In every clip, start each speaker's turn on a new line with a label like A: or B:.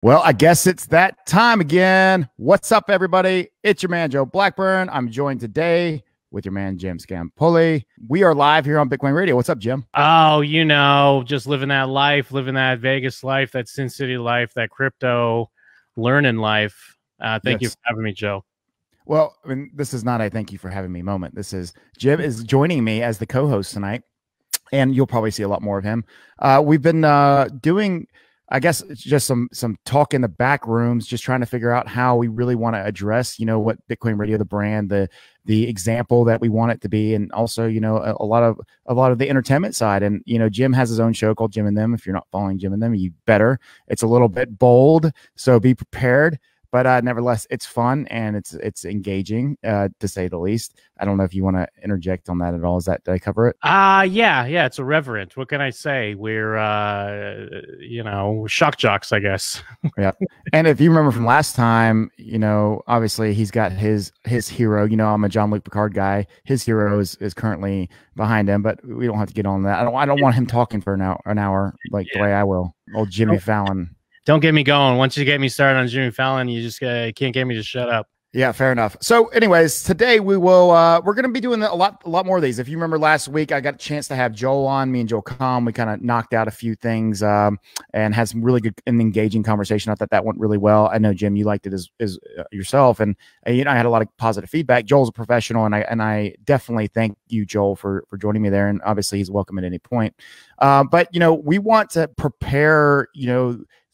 A: Well, I guess it's that time again. What's up, everybody? It's your man, Joe Blackburn. I'm joined today with your man, Jim Scampoli. We are live here on Bitcoin Radio. What's up, Jim?
B: Oh, just living that life, living that Vegas life, that Sin City life, that crypto learning life. Thank you for having me, Joe.
A: Well, I mean, this is not a thank you for having me moment. This is Jim is joining me as the co-host tonight, and you'll probably see a lot more of him. We've been doing, I guess, it's just some talk in the back rooms, just trying to figure out how we really want to address, what Bitcoin Radio, the brand, the example that we want it to be, and also, a lot of the entertainment side. And Jim has his own show called Jim and Them. If you're not following Jim and Them, you better. It's a little bit bold, so be prepared. But nevertheless, it's fun and it's engaging, to say the least. I don't know if you want to interject on that at all. Did I cover it?
B: Yeah. It's irreverent. What can I say? We're shock jocks, I guess.
A: Yeah. And if you remember from last time, obviously he's got his hero. I'm a Jean-Luc Picard guy. His hero is currently behind him, but we don't have to get on that. I don't want him talking for an hour like the way I will. Old Jimmy Fallon.
B: Don't get me going. Once you get me started on Jimmy Fallon, you just can't get me to shut up.
A: Yeah, fair enough. So anyways, today we're going to be doing a lot more of these. If you remember last week, I got a chance to have Joel on, me and Joel Com. We kind of knocked out a few things and had some really good and engaging conversation. I thought that went really well. I know, Jim, you liked it as yourself. And, I had a lot of positive feedback. Joel's a professional, and I definitely thank you, Joel, for joining me there. And obviously he's welcome at any point. But, we want to prepare,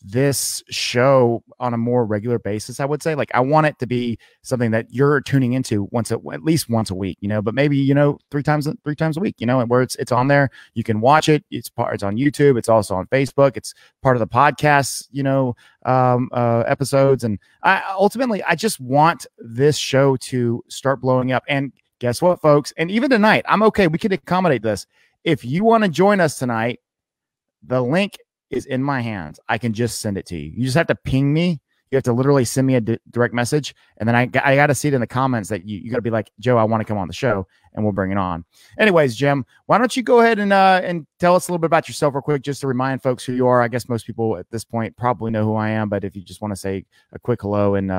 A: this show on a more regular basis. I would say, like, I want it to be something that you're tuning into at least once a week, but maybe, three times a week, where it's on there. You can watch it. It's on YouTube. It's also on Facebook. It's part of the podcast, episodes. And I just want this show to start blowing up. And guess what, folks? And even tonight, I'm okay. We could accommodate this. If you want to join us tonight, the link is in my hands. I can just send it to you. You just have to ping me. You have to literally send me a direct message. And then I got to see it in the comments that you got to be like, Joe, I want to come on the show, and we'll bring it on. Anyways, Jim, why don't you go ahead and tell us a little bit about yourself real quick, just to remind folks who you are. I guess most people at this point probably know who I am, but if you just want to say a quick hello and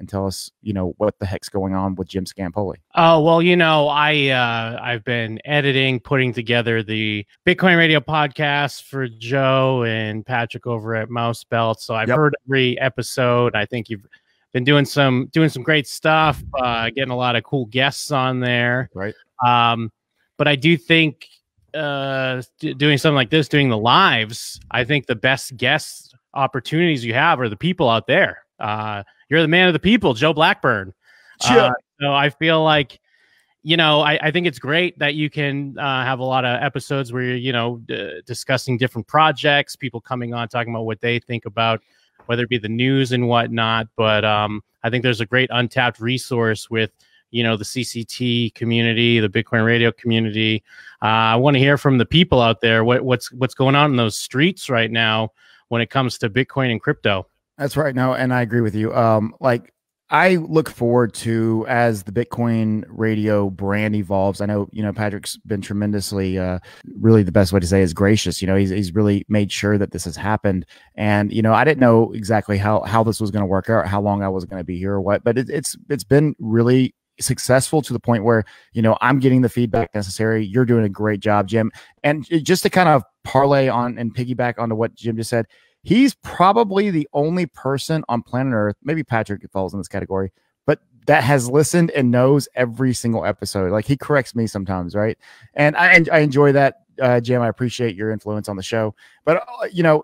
A: tell us, what the heck's going on with Jim Scampoli.
B: Oh, well, I've been editing, putting together the Bitcoin Radio podcast for Joe and Patrick over at Mouse Belt. So I've heard every episode. I think you've been doing some great stuff, getting a lot of cool guests on there.
A: Right.
B: But I do think doing something like this, doing the lives, I think the best guest opportunities you have are the people out there. You're the man of the people, Joe Blackburn. So I feel like, I think it's great that you can have a lot of episodes where you're, discussing different projects, people coming on, talking about what they think about, whether it be the news and whatnot. But I think there's a great untapped resource with, the CCT community, the Bitcoin Radio community. I want to hear from the people out there. What's going on in those streets right now when it comes to Bitcoin and crypto?
A: That's right. No, and I agree with you. I look forward to, as the Bitcoin Radio brand evolves. I know, Patrick's been tremendously, really the best way to say is gracious. He's really made sure that this has happened. And, I didn't know exactly how this was going to work out, how long I was going to be here or what, but it's been really successful to the point where, I'm getting the feedback necessary. You're doing a great job, Jim. And just to kind of parlay on and piggyback onto what Jim just said, he's probably the only person on planet Earth, maybe Patrick falls in this category, but that has listened and knows every single episode. Like, he corrects me sometimes, right? And I enjoy that, Jim. I appreciate your influence on the show. But,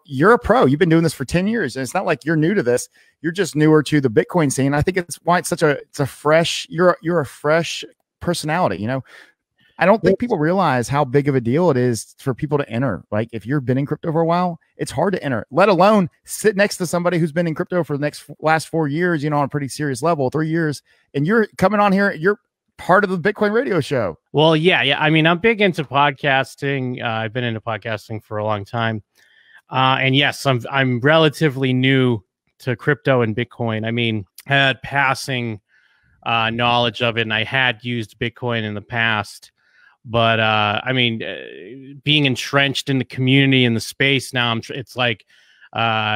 A: you're a pro. You've been doing this for 10 years. And it's not like you're new to this. You're just newer to the Bitcoin scene. I think it's why it's a fresh, you're a fresh personality, I don't think people realize how big of a deal it is for people to enter. Like, if you've been in crypto for a while, it's hard to enter, let alone sit next to somebody who's been in crypto for the last 4 years, on a pretty serious level, 3 years. And you're coming on here, you're part of the Bitcoin Radio show.
B: Well, yeah. I mean, I'm big into podcasting. I've been into podcasting for a long time. And yes, I'm relatively new to crypto and Bitcoin. I mean, I had passing knowledge of it, and I had used Bitcoin in the past. But I mean, being entrenched in the community and the space now, it's like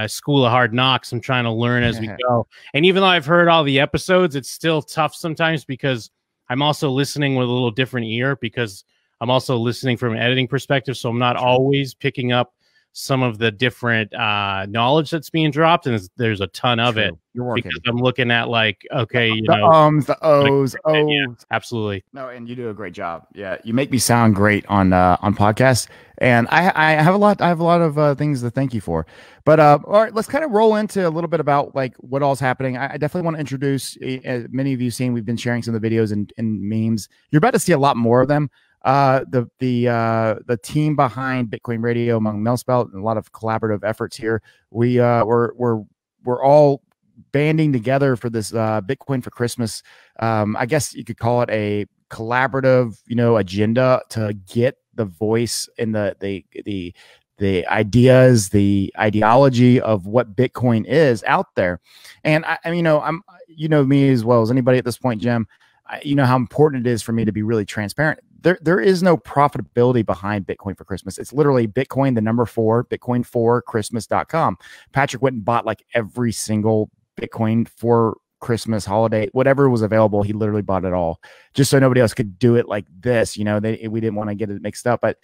B: School of Hard Knocks. I'm trying to learn as we go. And even though I've heard all the episodes, it's still tough sometimes because I'm also listening with a little different ear because I'm also listening from an editing perspective. So I'm not always picking up some of the different knowledge that's being dropped, and there's a ton of it.
A: You're working.
B: Because I'm looking at like, okay, you
A: the
B: know,
A: the O's,
B: yeah, absolutely.
A: No, and you do a great job. Yeah, you make me sound great on podcasts, and I have a lot. I have a lot of things to thank you for. But all right, let's kind of roll into a little bit about like what all's happening. I definitely want to introduce. As many of you seen, we've been sharing some of the videos and memes. You're about to see a lot more of them. The team behind Bitcoin Radio among Melspelt and a lot of collaborative efforts here. We're all banding together for this Bitcoin for Christmas. I guess you could call it a collaborative, agenda to get the voice and the ideas, the ideology of what Bitcoin is out there. And I'm me as well as anybody at this point, Jim. You know how important it is for me to be really transparent. There is no profitability behind Bitcoin for Christmas. It's literally Bitcoin, the number 4, Bitcoin4Christmas.com. Patrick went and bought like every single Bitcoin for Christmas holiday, whatever was available. He literally bought it all just so nobody else could do it like this. We didn't want to get it mixed up, but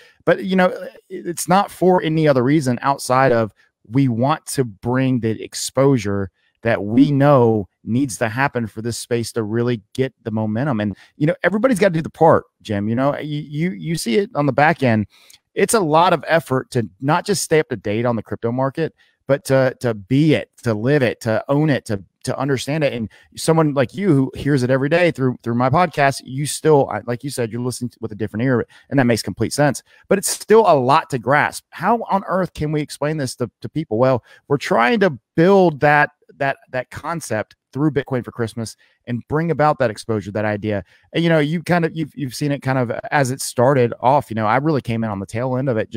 A: it's not for any other reason outside of we want to bring the exposure that we know needs to happen for this space to really get the momentum. And, everybody's got to do the part, Jim. You see it on the back end. It's a lot of effort to not just stay up to date on the crypto market, but to be it, to live it, to own it, to understand it. And someone like you who hears it every day through my podcast, you still, like you said, you're listening with a different ear, and that makes complete sense. But it's still a lot to grasp. How on earth can we explain this to people? Well, we're trying to build that concept through Bitcoin for Christmas and bring about that exposure, that idea. And you've seen it kind of as it started off. I really came in on the tail end of it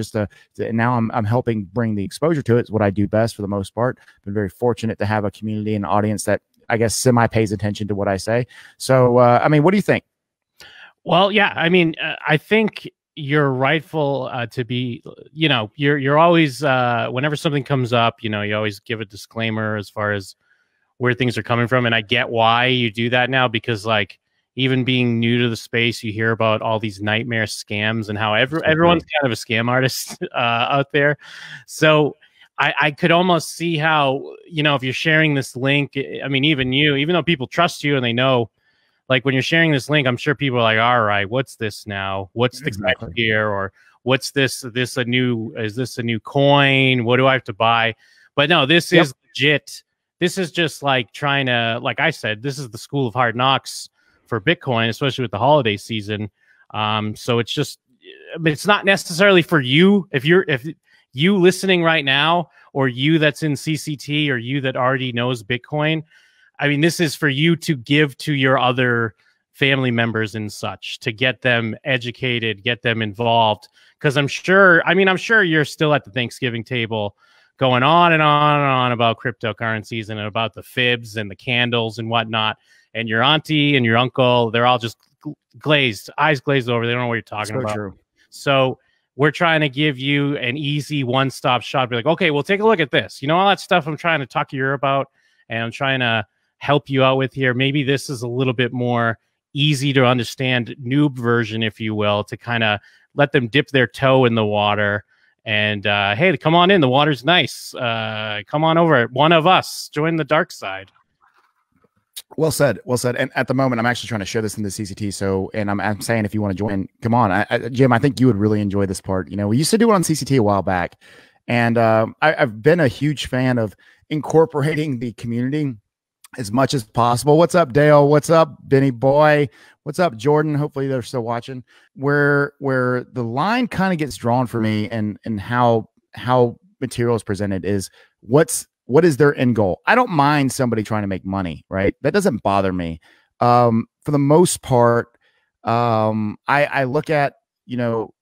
A: and now I'm helping bring the exposure to it. It's what I do best for the most part. Been very fortunate to have a community and audience that I guess semi pays attention to what I say. So what do you think?
B: Well, yeah, I think you're rightful to be, you're always, whenever something comes up, you always give a disclaimer as far as where things are coming from. And I get why you do that now, because like even being new to the space, you hear about all these nightmare scams and how everyone's kind of a scam artist out there. So I could almost see how, if you're sharing this link, even though people trust you and they know, like when you're sharing this link, I'm sure people are like, all right, what's this now? What's the catch here? Or what's this? Is this a new coin? What do I have to buy? But no, this is legit. This is just like trying to, like I said, this is the school of hard knocks for Bitcoin, especially with the holiday season. So it's just, it's not necessarily for you. If you listening right now, or you that's in CCT, or you that already knows Bitcoin, this is for you to give to your other family members and such, to get them educated, get them involved. Because I'm sure you're still at the Thanksgiving table going on and on and on about cryptocurrencies and about the fibs and the candles and whatnot. And your auntie and your uncle, they're all just eyes glazed over. They don't know what you're talking about. True. So we're trying to give you an easy one-stop shop. Be like, okay, well, take a look at this. All that stuff I'm trying to talk to you about, and I'm trying to help you out with here. Maybe this is a little bit more easy to understand noob version, if you will, to kind of let them dip their toe in the water. And hey, come on in. The water's nice. Come on over. One of us. Join the dark side.
A: Well said. Well said. And at the moment, I'm actually trying to share this in the CCT. So, and I'm saying, if you want to join, come on, Jim. I think you would really enjoy this part. We used to do it on CCT a while back, and I've been a huge fan of incorporating the community as much as possible. What's up, Dale? What's up, Benny boy? What's up, Jordan? Hopefully they're still watching. Where the line kind of gets drawn for me, and how material is presented is what is their end goal. I don't mind somebody trying to make money, right? That doesn't bother me. For the most part, I look at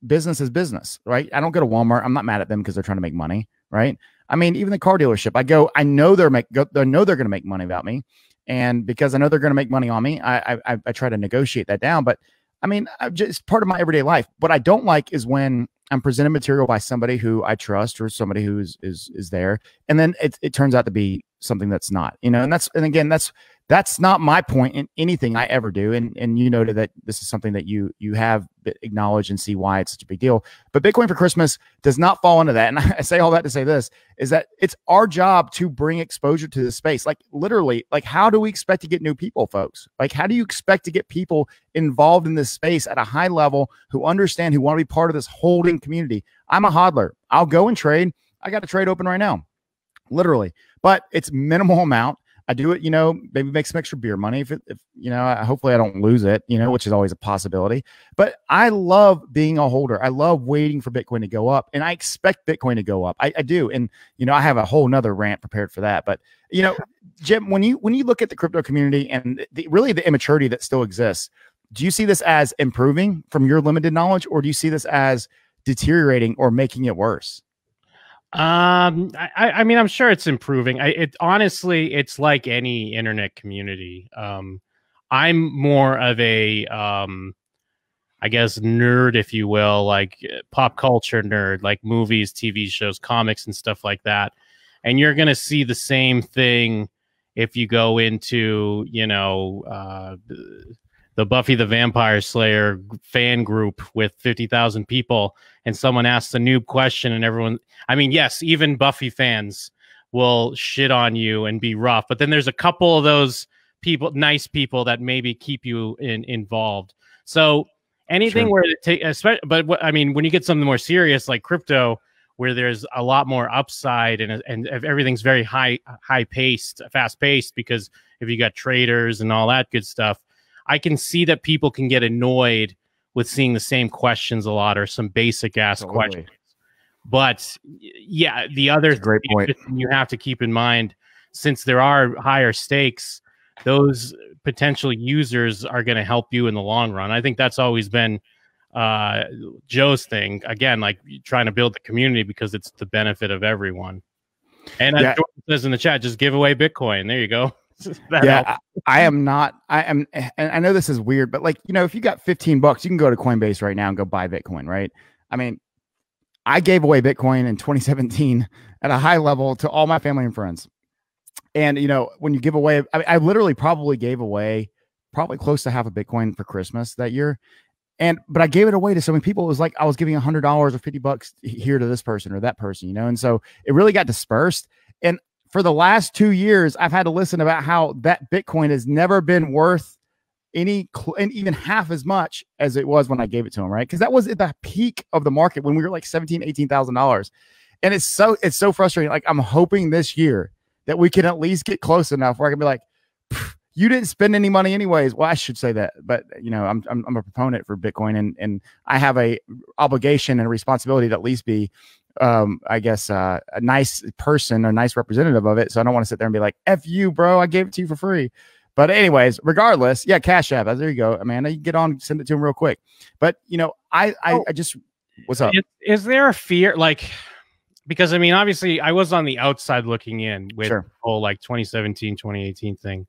A: business is business, right? I don't go to Walmart. I'm not mad at them because they're trying to make money, right? Even the car dealership, I know they're going to make money about me. And because I know they're going to make money on me, I try to negotiate that down. But it's part of my everyday life. What I don't like is when I'm presented material by somebody who I trust or somebody who is there, and then it turns out to be something that's not, you know. And again, that's not my point in anything I ever do. And you noted that this is something that you have acknowledged and see why it's such a big deal. But Bitcoin for Christmas does not fall into that. And I say all that to say this is that it's our job to bring exposure to this space. Like literally, like how do we expect to get new people, folks? Like how do you expect to get people involved in this space at a high level who understand, who want to be part of this holding community? I'm a hodler. I'll go and trade. I got a trade open right now, literally, but it's minimal amount. I do it, you know, maybe make some extra beer money if you know, hopefully I don't lose it, you know, which is always a possibility. But I love being a holder. I love waiting for Bitcoin to go up, and I expect Bitcoin to go up. I do. And, you know, I have a whole nother rant prepared for that. But, you know, Jim, when you look at the crypto community and really the immaturity that still exists, do you see this as improving from your limited knowledge, or do you see this as deteriorating or making it worse?
B: I mean, I'm sure it's improving. It honestly, it's like any internet community. I'm more of a, I guess, nerd, if you will, like pop culture nerd, like movies, TV shows, comics, and stuff like that. And you're going to see the same thing if you go into, you know, the Buffy the Vampire Slayer fan group with 50,000 people, and someone asks a noob question, and everyone, I mean, yes, even Buffy fans will shit on you and be rough, but then there's a couple of those people, nice people, that maybe keep you involved. So anything
A: Sure.
B: where it take, I mean, when you get something more serious like crypto, where there's a lot more upside and everything's very high paced, fast paced, because if you got traders and all that good stuff, I can see that people can get annoyed with seeing the same questions a lot, or some basic ass questions. But yeah, the other
A: great point
B: you have to keep in mind, since there are higher stakes, those potential users are going to help you in the long run. I think that's always been Joe's thing. Again, like trying to build the community because it's the benefit of everyone. And as Jordan says in the chat, just give away Bitcoin. There you go.
A: Yeah, I am not. I am, and I know this is weird, but like, you know, if you got $15, you can go to Coinbase right now and go buy Bitcoin, right? I mean, I gave away Bitcoin in 2017 at a high level to all my family and friends. And, you know, when you give away, I literally probably gave away probably close to half a Bitcoin for Christmas that year. But I gave it away to so many people. It was like I was giving $100 or $50 here to this person or that person, you know? And so it really got dispersed. And for the last 2 years, I've had to listen about how that Bitcoin has never been worth even half as much as it was when I gave it to him, right? Because that was at the peak of the market when we were like $17,000, $18,000. And it's so frustrating. Like, I'm hoping this year that we can at least get close enough where I can be like, you didn't spend any money anyways. Well, I should say that, but you know, I'm a proponent for Bitcoin, and I have a obligation and a responsibility to at least be, I guess, a nice person, a nice representative of it. So I don't want to sit there and be like, F you, bro, I gave it to you for free. But anyways, regardless, yeah, Cash App. There you go, Amanda. You get on, send it to him real quick. But you know, I just, what's up?
B: Is there a fear, like, because I mean, obviously I was on the outside looking in with the whole like 2017, 2018 thing.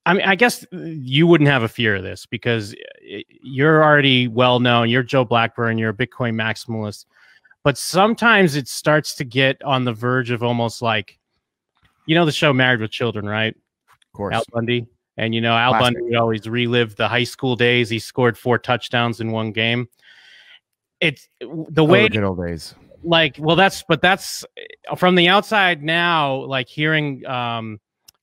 B: I mean, I guess you wouldn't have a fear of this because you're already well known. You're Joe Blackburn. You're a Bitcoin maximalist. But sometimes it starts to get on the verge of almost like, you know, the show Married with Children, right?
A: Of course.
B: Al Bundy. And, you know, Al Bundy would always relive the high school days. He scored 4 touchdowns in one game. It's the way.
A: The good old days.
B: Like, well, that's from the outside now, like hearing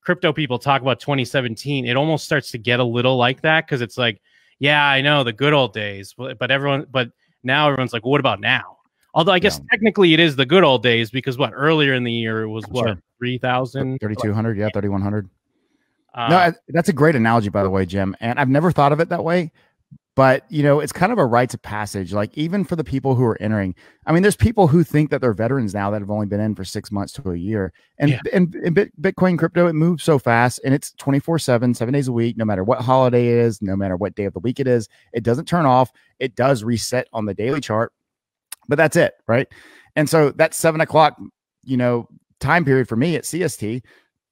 B: crypto people talk about 2017, it almost starts to get a little like that, because it's like, yeah, I know the good old days, but now everyone's like, well, what about now? Although I guess technically it is the good old days, because earlier in the year it was 3,000,
A: 3,200, yeah, 3,100. No, that's a great analogy, by the way, Jim. And I've never thought of it that way. But, you know, it's kind of a rites of passage, like even for the people who are entering. I mean, there's people who think that they're veterans now that have only been in for 6 months to a year. And Bitcoin crypto, it moves so fast, and it's 24/7, 7 days a week, no matter what holiday it is, no matter what day of the week it is. It doesn't turn off. It does reset on the daily chart, but that's it, right? And so that 7 o'clock, you know, time period for me at CST,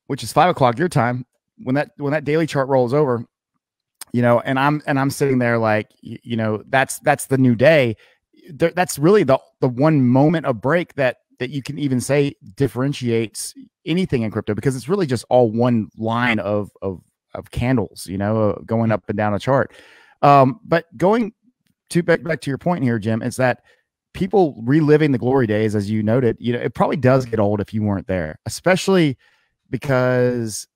A: which is 5 o'clock your time, when that daily chart rolls over, you know, and I'm sitting there like, you know, that's the new day. that's really the one moment of break that you can even say differentiates anything in crypto, because it's really just all one line of candles, going up and down a chart. But going to back to your point here, Jim, is that people reliving the glory days, as you noted, it probably does get old if you weren't there, especially because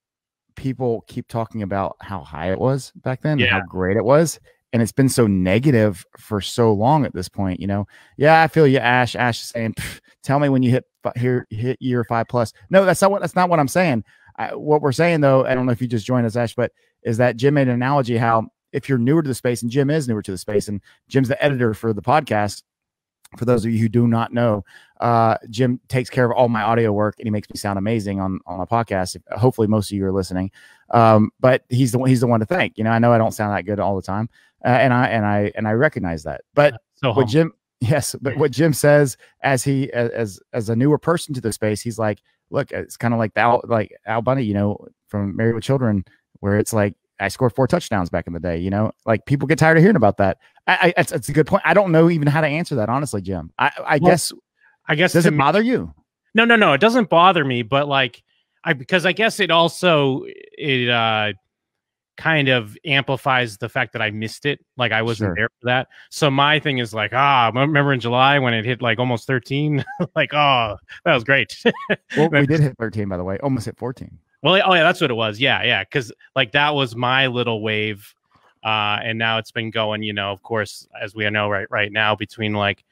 A: people keep talking about how high it was back then, and how great it was. And it's been so negative for so long at this point, Yeah, I feel you, Ash. Ash is saying, tell me when you hit year 5+. No, that's not what I'm saying. What we're saying, though, I don't know if you just joined us, Ash, but is that Jim made an analogy how if you're newer to the space, and Jim is newer to the space, and Jim's the editor for the podcast. For those of you who do not know, Jim takes care of all my audio work, and he makes me sound amazing on a podcast. Hopefully, most of you are listening. But he's the one to thank. I know I don't sound that good all the time, and I recognize that. But what Jim says as a newer person to the space, he's like, look, it's kind of like Al Bundy, from Married with Children, where it's like, I scored 4 touchdowns back in the day, like people get tired of hearing about that. It's a good point. I don't know even how to answer that, honestly, Jim. I guess does it bother you?
B: No, it doesn't bother me, but because I guess it also, kind of amplifies the fact that I missed it. Like I wasn't there for that. So my thing is like, remember in July when it hit like almost 13? Like, that was great.
A: Well, we did hit 13, by the way, almost hit 14.
B: Well, yeah, that's what it was. Yeah. Because like that was my little wave. And now it's been going, of course, as we know right now, between like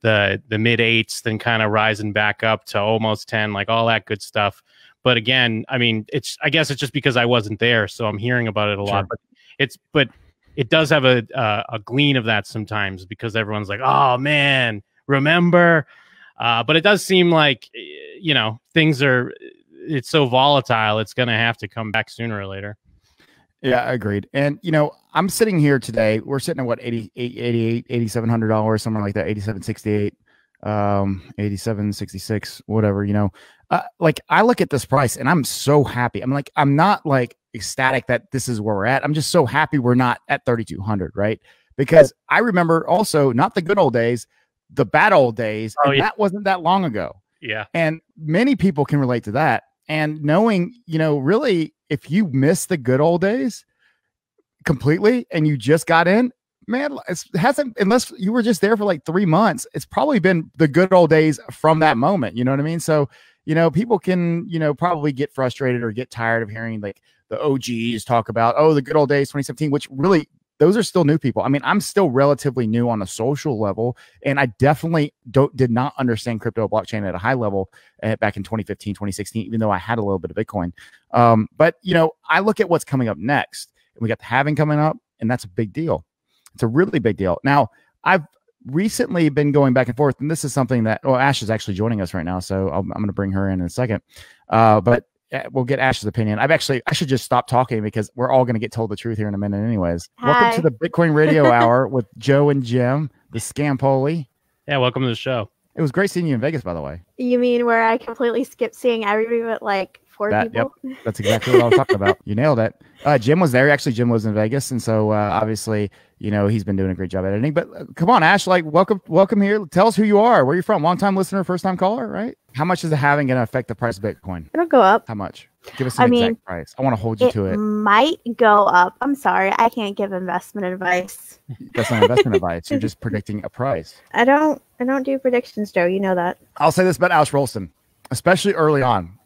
B: the mid 8s, then kind of rising back up to almost 10, like all that good stuff. But again, I mean, I guess it's just because I wasn't there, so I'm hearing about it a lot. But it does have a glean of that sometimes, because everyone's like, oh man, remember? But it does seem like it's so volatile, it's going to have to come back sooner or later.
A: Yeah, agreed. And, I'm sitting here today. We're sitting at what, $8,700, something like that, 8,768, 8,766, whatever, like I look at this price and I'm so happy. I'm not like ecstatic that this is where we're at. I'm just so happy we're not at 3,200, right? Because I remember also not the good old days, the bad old days. And that wasn't that long ago.
B: Yeah.
A: And many people can relate to that. And knowing, really, if you miss the good old days completely and you just got in, man, it hasn't, unless you were just there for like 3 months, it's probably been the good old days from that moment. You know what I mean? So, people can, probably get frustrated or get tired of hearing like the OGs talk about, the good old days, 2017, which really, those are still new people. I mean, I'm still relatively new on a social level, and I definitely did not understand crypto blockchain at a high level back in 2015, 2016, even though I had a little bit of Bitcoin. But, I look at what's coming up next, and we got the halving coming up, and that's a big deal. It's a really big deal. Now, I've recently been going back and forth, and this is something that, Ash is actually joining us right now, so I'm going to bring her in a second. But we'll get Ash's opinion. I should just stop talking because we're all going to get told the truth here in a minute anyways. Hi. Welcome to the Bitcoin Radio Hour with Joe and Jim, the Scampoli.
B: Yeah, welcome to the show.
A: It was great seeing you in Vegas, by the way.
C: You mean where I completely skipped seeing everybody but like 4 people?
A: Yep, that's exactly what I was talking about. You nailed it. Jim was there. Actually, Jim lives in Vegas, and so obviously, he's been doing a great job editing. But come on, Ash, like welcome here. Tell us who you are, where you're from. Long-time listener, first-time caller, right? How much is the halving going to affect the price of Bitcoin?
C: It'll go up.
A: How much? Give us an exact price. I want to hold you to it.
C: It might go up. I'm sorry, I can't give investment advice.
A: That's not investment advice. You're just predicting a price.
C: I don't do predictions, Joe. You know that.
A: I'll say this about Alex Rolston, especially early on,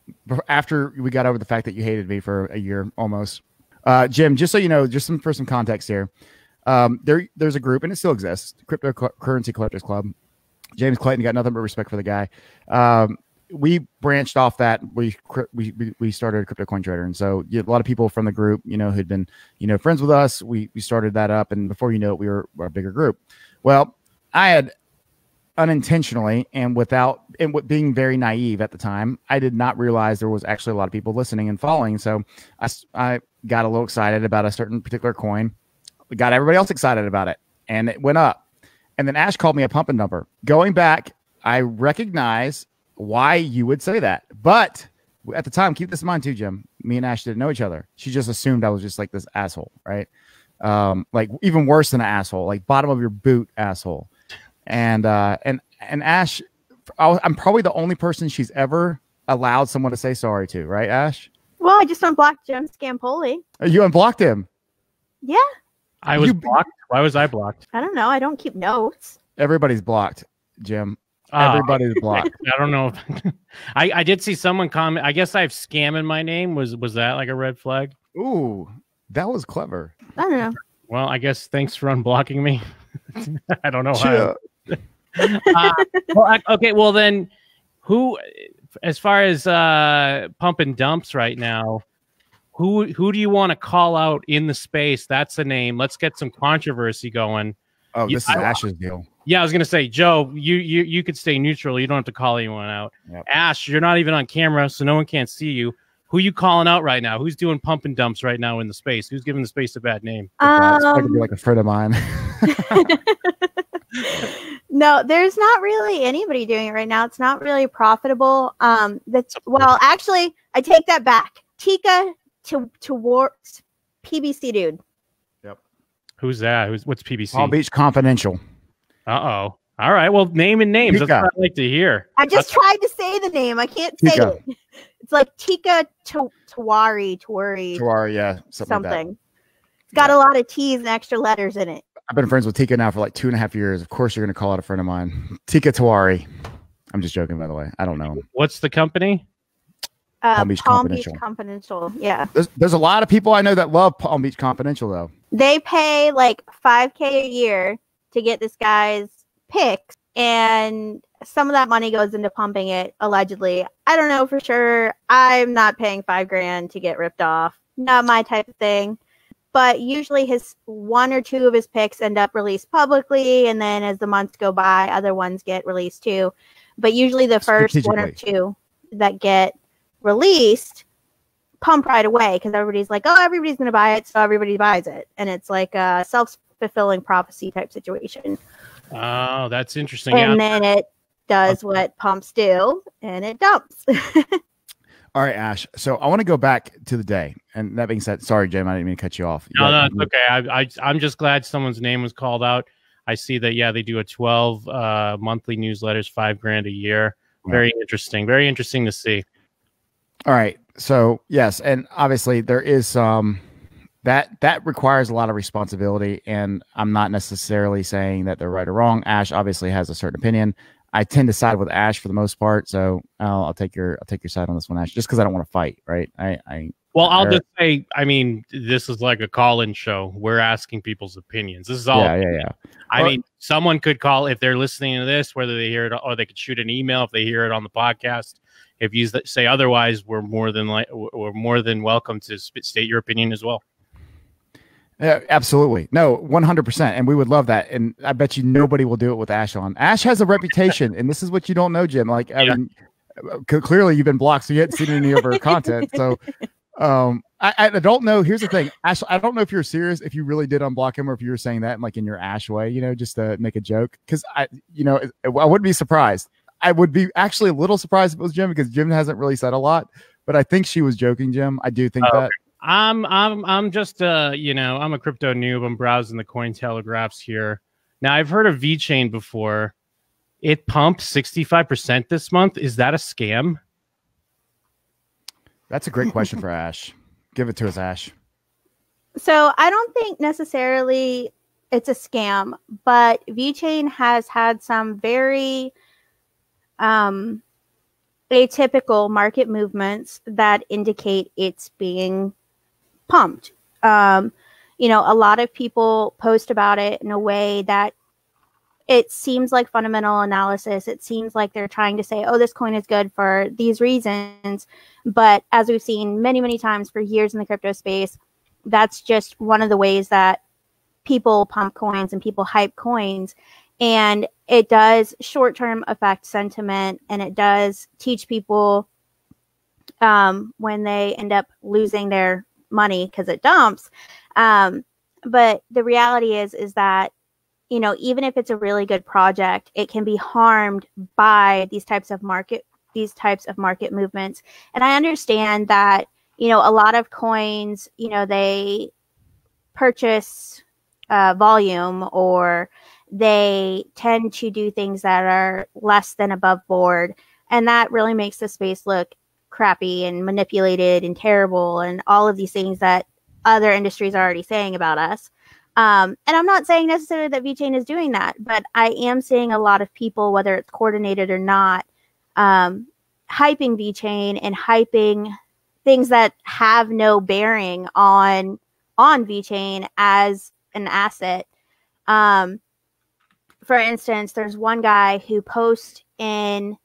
A: after we got over the fact that you hated me for a year almost. Jim, just so you know, for some context here, there's a group, and it still exists, Cryptocurrency Collectors Club. James Clayton, got nothing but respect for the guy. We branched off that. We started a crypto coin trader, and so a lot of people from the group, who'd been friends with us. We started that up, and before you know it, we were a bigger group. Well, I had unintentionally and being very naive at the time, I did not realize there was actually a lot of people listening and following. So I got a little excited about a certain particular coin. We got everybody else excited about it, and it went up. And then Ash called me a pump and dumper. Going back, I recognize why you would say that. But at the time, keep this in mind too, Jim. Me and Ash didn't know each other. She just assumed I was just like this asshole, right? Like even worse than an asshole, like bottom of your boot asshole. And Ash, I'm probably the only person she's ever allowed someone to say sorry to, right, Ash?
C: Well, I just unblocked Jim Scampoli.
A: You unblocked him.
C: Yeah.
B: I was blocked. Why was I blocked?
C: I don't know. I don't keep notes.
A: Everybody's blocked, Jim. Everybody's blocked.
B: I don't know. I did see someone comment. I guess I have scam in my name. Was that like a red flag?
A: Ooh, that was clever.
C: I don't know.
B: Well, I guess thanks for unblocking me. I don't know
A: Yeah.
B: how. Okay, well then, who, as far as pump and dumps right now, who do you want to call out in the space? That's the name. Let's get some controversy going.
A: Oh, this is Ash's deal.
B: Yeah, I was gonna say, Joe, you could stay neutral. You don't have to call anyone out.
A: Yep.
B: Ash, you're not even on camera, so no one can see you. Who you calling out right now? Who's doing pump and dumps right now in the space? Who's giving the space a bad name?
A: It's going to be like a friend of mine.
C: No, there's not really anybody doing it right now. It's not really profitable. Actually, I take that back. Tika towards PBC dude.
A: Yep.
B: Who's that? What's PBC?
A: Palm Beach Confidential.
B: Uh-oh. All right. Well, name and names.
A: Tika.
B: That's what I like to hear.
C: I just tried to say the name. I can't say
A: Tika.
C: it. It's like Tika Tawari.
A: Yeah. Something. Like that.
C: It's got a lot of T's and extra letters in it.
A: I've been friends with Tika now for like 2.5 years. Of course, you're going to call out a friend of mine. Tika Tawari. I'm just joking, by the way. I don't know.
B: What's the company?
A: Palm Beach
C: Confidential. Yeah.
A: There's a lot of people I know that love Palm Beach Confidential, though.
C: They pay like $5,000 a year to get this guy's picks, and some of that money goes into pumping it, allegedly. I don't know for sure. I'm not paying $5,000 to get ripped off. Not my type of thing. But usually his one or two of his picks end up released publicly, and then as the months go by, other ones get released too. But usually the first one or two that get released pump right away because everybody's like, oh, everybody's going to buy it, so everybody buys it. And it's like a self-fulfilling prophecy type situation.
B: Oh, that's interesting.
C: And then it does what pumps do, and it dumps.
A: All right, Ash. So I want to go back to the day. And that being said, sorry, Jim, I didn't mean to cut you off.
B: No, it's okay. I'm just glad someone's name was called out. I see that, yeah, they do a 12 monthly newsletters, $5,000 a year. Very interesting. Very interesting to see.
A: All right. So, yes. And obviously there is some that requires a lot of responsibility. And I'm not necessarily saying that they're right or wrong. Ash obviously has a certain opinion. I tend to side with Ash for the most part. So I'll take your side on this one, Ash, just because I don't want to fight. Right.
B: I'll just say, I mean, this is like a call-in show. We're asking people's opinions. This is all.
A: Yeah.
B: I mean, someone could call if they're listening to this, whether they hear it or they could shoot an email if they hear it on the podcast. If you say otherwise, we're more than welcome to state your opinion as well.
A: Yeah, absolutely. No, 100%. And we would love that. And I bet you nobody will do it with Ash on. Ash has a reputation, and this is what you don't know, Jim. Like, I mean, clearly you've been blocked, so you haven't seen any of her content. So I don't know. Here's the thing, Ash, I don't know if you're serious, if you really did unblock him, or if you were saying that in your Ash way, just to make a joke. Because I wouldn't be surprised. I would be actually a little surprised if it was Jim, because Jim hasn't really said a lot, but I think she was joking, Jim. I do think that.
B: I'm just I'm a crypto noob. I'm browsing the Cointelegraphs here. Now I've heard of VeChain before. It pumped 65% this month. Is that a scam?
A: That's a great question for Ash. Give it to us, Ash.
C: So I don't think necessarily it's a scam, but VeChain has had some very atypical market movements that indicate it's being pumped. A lot of people post about it in a way that it seems like fundamental analysis. It seems like they're trying to say, oh, this coin is good for these reasons. But as we've seen many, many times for years in the crypto space, that's just one of the ways that people pump coins and people hype coins. And it does short-term affect sentiment, and it does teach people when they end up losing their money because it dumps. But the reality is that, even if it's a really good project, it can be harmed by these types of market movements. And I understand that, a lot of coins, they purchase volume, or they tend to do things that are less than above board. And that really makes the space look crappy and manipulated and terrible and all of these things that other industries are already saying about us. And I'm not saying necessarily that VeChain is doing that, but I am seeing a lot of people, whether it's coordinated or not, hyping VeChain and hyping things that have no bearing on VeChain as an asset. For instance, there's one guy who posts in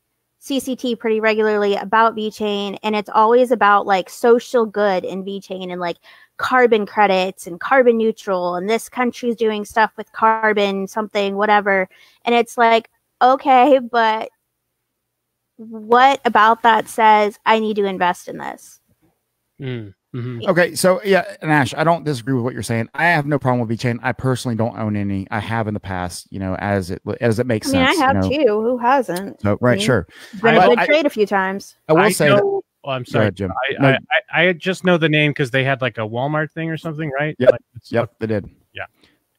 C: CCT pretty regularly about VeChain, and it's always about like social good in VeChain and like carbon credits and carbon neutral, and this country's doing stuff with carbon something whatever, and it's like, okay, but what about that says I need to invest in this?
A: Okay, so yeah, and Ash, I don't disagree with what you're saying. I have no problem with VeChain. I personally don't own any. I have in the past, as it makes sense.
C: I have too. Who hasn't?
A: So, right, sure.
C: It's been a good trade a few times.
A: I will say that.
B: Oh, I'm sorry,
A: ahead, Jim.
B: I just know the name because they had like a Walmart thing or something, right?
A: Yep, yep, they did.
B: Yeah.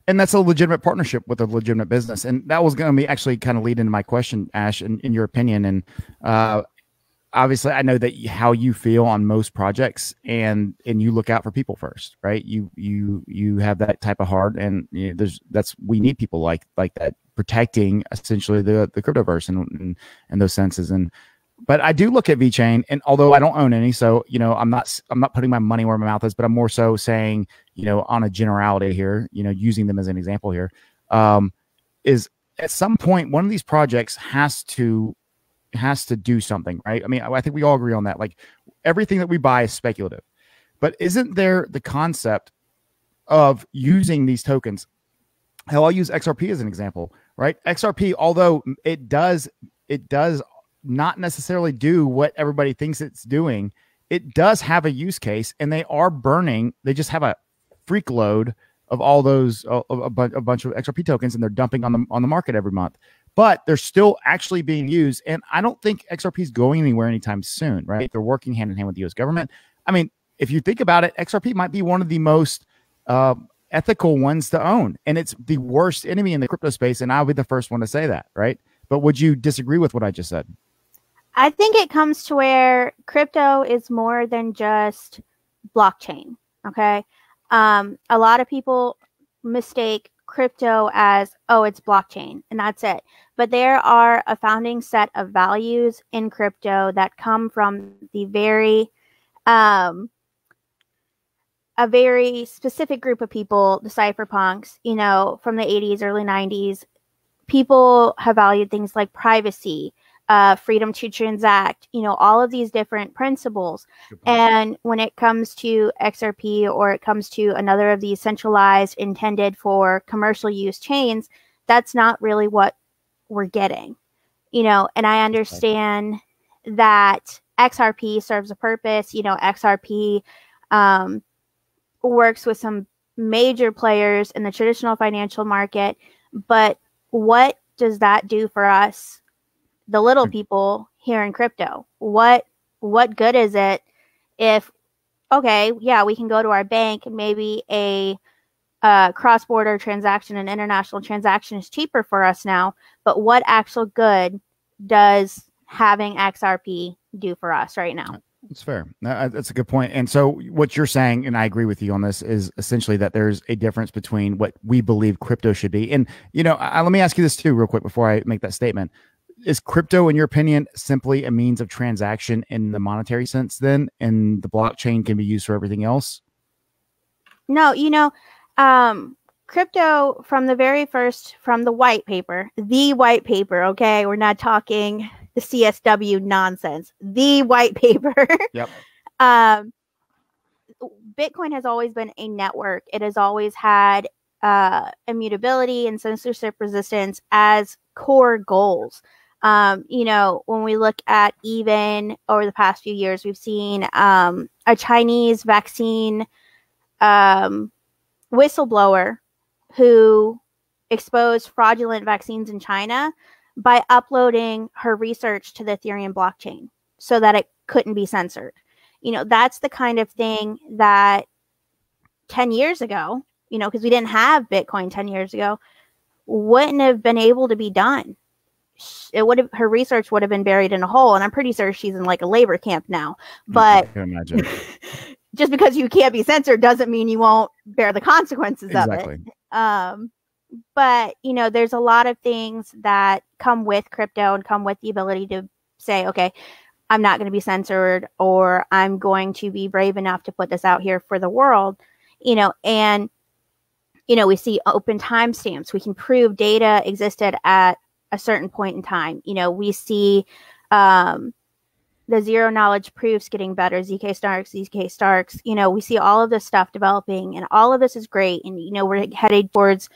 A: And that's a legitimate partnership with a legitimate business. And that was going to be actually kind of lead into my question, Ash, in your opinion. And obviously, I know that how you feel on most projects, and you look out for people first, right? You have that type of heart, and we need people like that protecting essentially the cryptoverse and those senses. But I do look at VeChain, and although I don't own any, so I'm not putting my money where my mouth is, but I'm more so saying, on a generality here, using them as an example here, is at some point one of these projects has to do something, right? I mean, I think we all agree on that. Like, everything that we buy is speculative, but isn't there the concept of using these tokens? Hell, I'll use XRP as an example, right? XRP, although it does not necessarily do what everybody thinks it's doing, it does have a use case, and they are burning. They just have a freak load of all those, a bunch of XRP tokens, and they're dumping on the market every month. But they're still actually being used, and I don't think XRP is going anywhere anytime soon, right? They're working hand in hand with the U.S. government. I mean, if you think about it, XRP might be one of the most ethical ones to own, and it's the worst enemy in the crypto space, and I'll be the first one to say that, right? But would you disagree with what I just said?
C: I think it comes to where crypto is more than just blockchain, okay? A lot of people mistake crypto as, oh, it's blockchain, and that's it. But there are a founding set of values in crypto that come from the a very specific group of people, the cypherpunks, from the 80s, early 90s. People have valued things like privacy, freedom to transact, all of these different principles. And when it comes to XRP, or it comes to another of these centralized, intended for commercial use chains, that's not really what we're getting, and I understand that XRP serves a purpose. XRP works with some major players in the traditional financial market, but what does that do for us, the little people here in crypto? What good is it if, okay, yeah, we can go to our bank and maybe a cross-border transaction, an international transaction is cheaper for us now, but what actual good does having XRP do for us right now?
A: That's fair. That's a good point. And so what you're saying, and I agree with you on this, is essentially that there's a difference between what we believe crypto should be. And, let me ask you this too, real quick, before I make that statement. Is crypto, in your opinion, simply a means of transaction in the monetary sense then, and the blockchain can be used for everything else?
C: No, crypto from the white paper, okay? We're not talking the CSW nonsense, the white paper.
A: Yep.
C: Bitcoin has always been a network. It has always had immutability and censorship resistance as core goals. When we look at, even over the past few years, we've seen a Chinese vaccine whistleblower who exposed fraudulent vaccines in China by uploading her research to the Ethereum blockchain so that it couldn't be censored. That's the kind of thing that 10 years ago, because we didn't have Bitcoin 10 years ago, wouldn't have been able to be done. Her research would have been buried in a hole, and I'm pretty sure she's in like a labor camp now. But
A: I can imagine.
C: just because you can't be censored doesn't mean you won't bear the consequences of it. But there's a lot of things that come with crypto and come with the ability to say, okay, I'm not going to be censored, or I'm going to be brave enough to put this out here for the world, and we see open timestamps. We can prove data existed at a certain point in time. We see the zero knowledge proofs getting better, ZK Starks. We see all of this stuff developing, and all of this is great. And, we're headed towards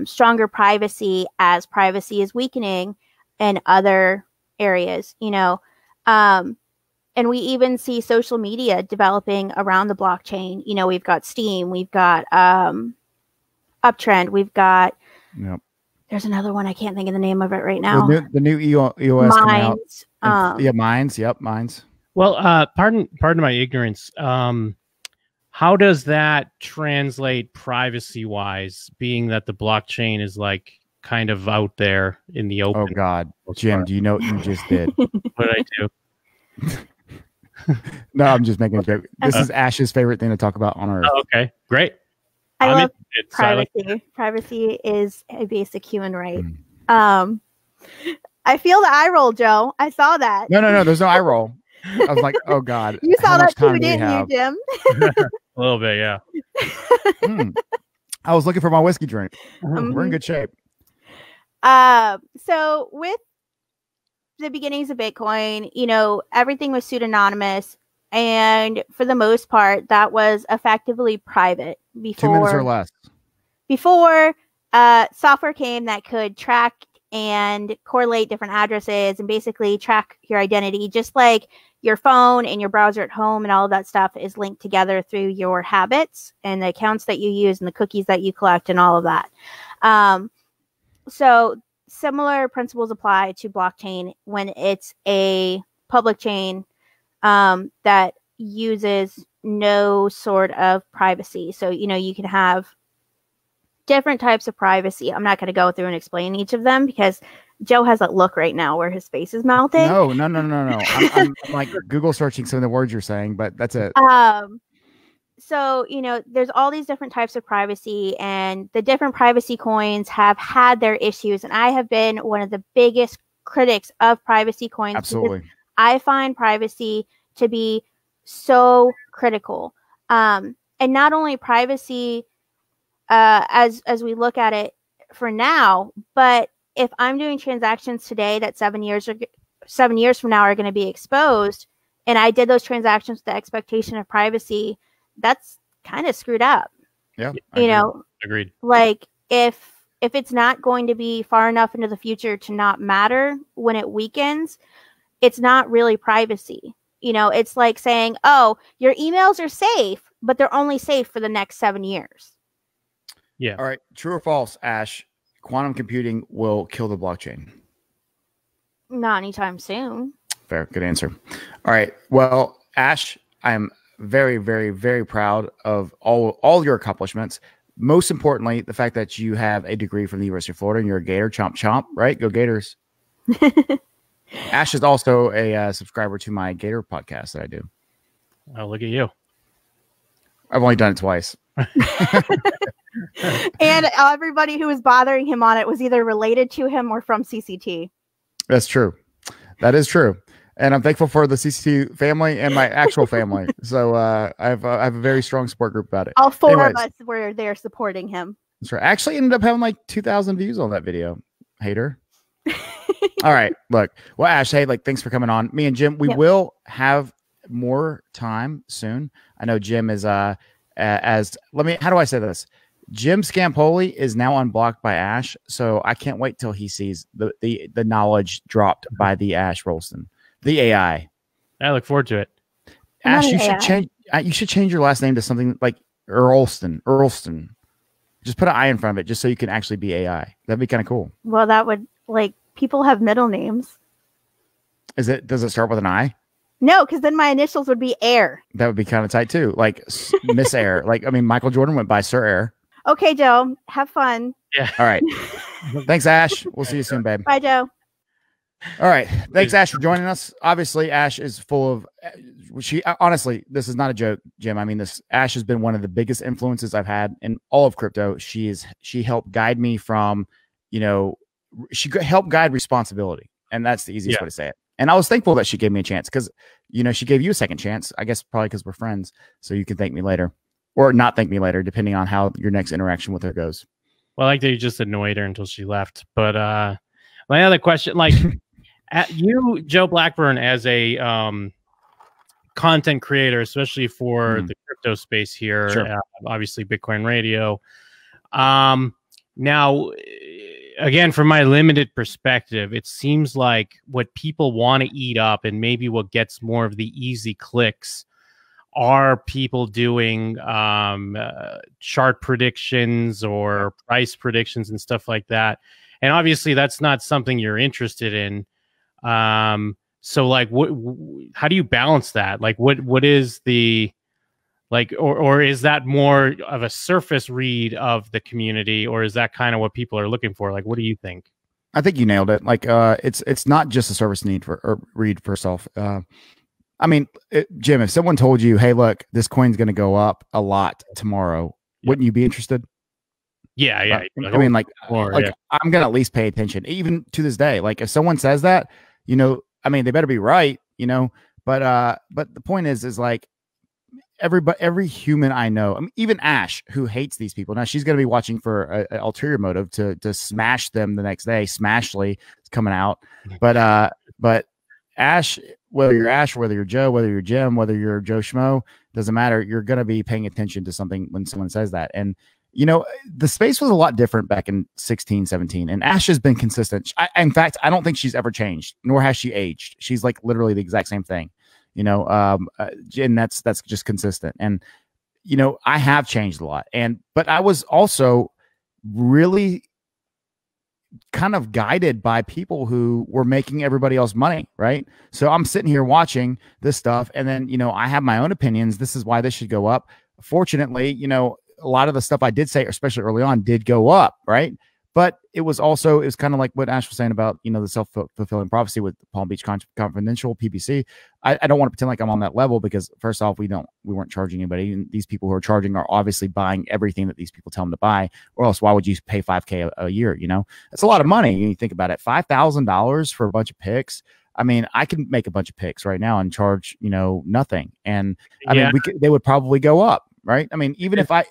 C: stronger privacy as privacy is weakening in other areas, and we even see social media developing around the blockchain. We've got Steam, we've got Uptrend, we've got, there's another one, I can't think of the name of it right now.
A: The new EOS
C: Minds.
A: Minds. Yep, Minds.
B: Well, pardon my ignorance. How does that translate privacy-wise, being that the blockchain is like kind of out there in the open?
A: Oh God, Jim, do you know what you just did?
B: What did I do?
A: No, I'm just making a joke. This is Ash's favorite thing to talk about on Earth.
B: Oh, okay, great.
C: I love privacy. Privacy is a basic human right. I feel the eye roll, Joe. I saw that.
A: No, there's no eye roll. I was like, oh God.
C: You saw that too, didn't you, Jim?
B: A little bit, yeah.
A: I was looking for my whiskey drink. We're in good shape.
C: So with the beginnings of Bitcoin, everything was pseudonymous, and for the most part, that was effectively private.
A: 2 minutes or less.
C: Before software came that could track and correlate different addresses and basically track your identity, just like your phone and your browser at home and all of that stuff is linked together through your habits and the accounts that you use and the cookies that you collect and all of that. So similar principles apply to blockchain when it's a public chain that uses no sort of privacy. So, you can have different types of privacy. I'm not going to go through and explain each of them because Joe has that look right now where his face is melting.
A: No. I'm like Google searching some of the words you're saying, but that's it.
C: So, there's all these different types of privacy, and the different privacy coins have had their issues. And I have been one of the biggest critics of privacy coins.
A: Absolutely.
C: I find privacy to be so critical. And not only privacy as we look at it for now, but if I'm doing transactions today that 7 years from now are going to be exposed, and I did those transactions with the expectation of privacy, that's kind of screwed up.
A: Yeah.
B: Agreed.
C: Like if it's not going to be far enough into the future to not matter when it weakens, it's not really privacy. It's like saying, oh, your emails are safe, but they're only safe for the next 7 years.
B: Yeah.
A: All right. True or false, Ash? Quantum computing will kill the blockchain.
C: Not anytime soon.
A: Fair. Good answer. All right. Well, Ash, I'm very, very, very proud of all your accomplishments. Most importantly, the fact that you have a degree from the University of Florida and you're a Gator. Chomp, chomp. Right? Go Gators. Ash is also a subscriber to my Gator podcast that I do.
B: Oh, look at you.
A: I've only done it twice.
C: And everybody who was bothering him on it was either related to him or from CCT.
A: That's true. That is true. And I'm thankful for the CCT family and my actual family. So I have a very strong support group about it.
C: All four of us were there supporting him.
A: That's right. I actually ended up having like 2,000 views on that video. Hater. All right. Look. Well, Ash, hey, thanks for coming on. Me and Jim, we will have more time soon. I know Jim is how do I say this? Jim Scampoli is now unblocked by Ash, so I can't wait till he sees the knowledge dropped by the Ash Rolston, the AI.
B: I look forward to it.
A: Ash, you should change. You should change your last name to something like Earlston. Just put an I in front of it, just so you can actually be AI. That'd be kind of cool.
C: Well, that would people have middle names.
A: Does it start with an I?
C: No, because then my initials would be Air.
A: That would be kind of tight too, like Miss Air. Michael Jordan went by Sir Air.
C: Okay, Joe. Have fun.
B: Yeah.
A: All right. Thanks, Ash. We'll see you soon, babe.
C: Bye, Joe.
A: All right. Thanks, Ash, for joining us. Obviously, Ash is full of honestly, this is not a joke, Jim. I mean, Ash has been one of the biggest influences I've had in all of crypto. She helped guide me from, she helped guide responsibility. And that's the easiest way to say it. And I was thankful that she gave me a chance because, she gave you a second chance, I guess, probably because we're friends. So you can thank me later or not thank me later, depending on how your next interaction with her goes.
B: Well, I like that you just annoyed her until she left. But my other question, like you, Joe Blackburn, as a content creator, especially for the crypto space here,
A: sure.
B: Obviously Bitcoin Radio. Now, again, from my limited perspective, it seems like what people want to eat up and maybe what gets more of the easy clicks are people doing chart predictions or price predictions and stuff like that. And obviously that's not something you're interested in. So like, how do you balance that? Like, what is the, like, or is that more of a surface read of the community, or is that kind of what people are looking for? Like, what do you think?
A: I think you nailed it. Like, it's not just a service need or read for self. I mean, Jim, if someone told you, hey, look, this coin's going to go up a lot tomorrow, wouldn't you be interested?
B: Yeah.
A: I mean, like I'm going to at least pay attention, even to this day. Like if someone says that, I mean, they better be right, but the point is like every human I know, I mean, even Ash, who hates these people. Now she's going to be watching for an ulterior motive to smash them the next day. Smashly is coming out. But Ash, whether you're Joe, whether you're Jim, whether you're Joe Schmo, doesn't matter. You're going to be paying attention to something when someone says that. And, the space was a lot different back in 16, 17. And Ash has been consistent. In fact, I don't think she's ever changed, nor has she aged. She's like literally the exact same thing, and that's just consistent. And, I have changed a lot. But I was also really kind of guided by people who were making everybody else money, right? So I'm sitting here watching this stuff, and then I have my own opinions. This is why this should go up. Fortunately, a lot of the stuff I did say, especially early on, did go up, right? But it was kind of like what Ash was saying about the self-fulfilling prophecy with Palm Beach Confidential PBC. I don't want to pretend like I'm on that level because first off, we weren't charging anybody, and these people who are charging are obviously buying everything that these people tell them to buy, or else why would you pay $5,000 a year? That's a lot of money. You think about it, $5,000 for a bunch of picks. I mean, I can make a bunch of picks right now and charge nothing, and I mean they would probably go up, right? I mean, even if I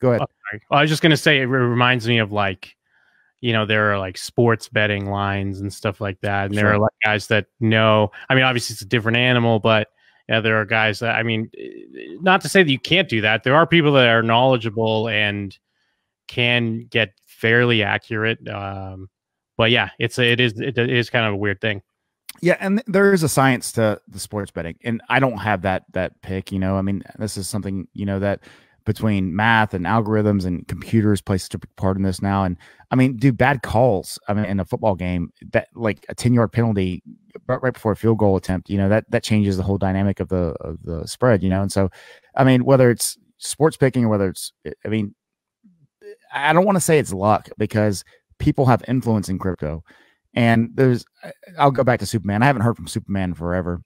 A: go ahead.
B: Well, I was just gonna say it reminds me of like, there are like sports betting lines and stuff like that. And there are like guys that know, I mean, obviously it's a different animal, but there are guys that, I mean, not to say that you can't do that. There are people that are knowledgeable and can get fairly accurate. But yeah, it is kind of a weird thing.
A: Yeah. And there is a science to the sports betting, and I don't have that pick, I mean, this is something, that between math and algorithms and computers play such a big part in this now. And I mean, dude, bad calls. I mean, in a football game, that like a 10-yard penalty right before a field goal attempt, that changes the whole dynamic of the spread, And so, I mean, whether it's sports picking or whether it's, I mean, I don't want to say it's luck because people have influence in crypto. And I'll go back to Superman. I haven't heard from Superman forever,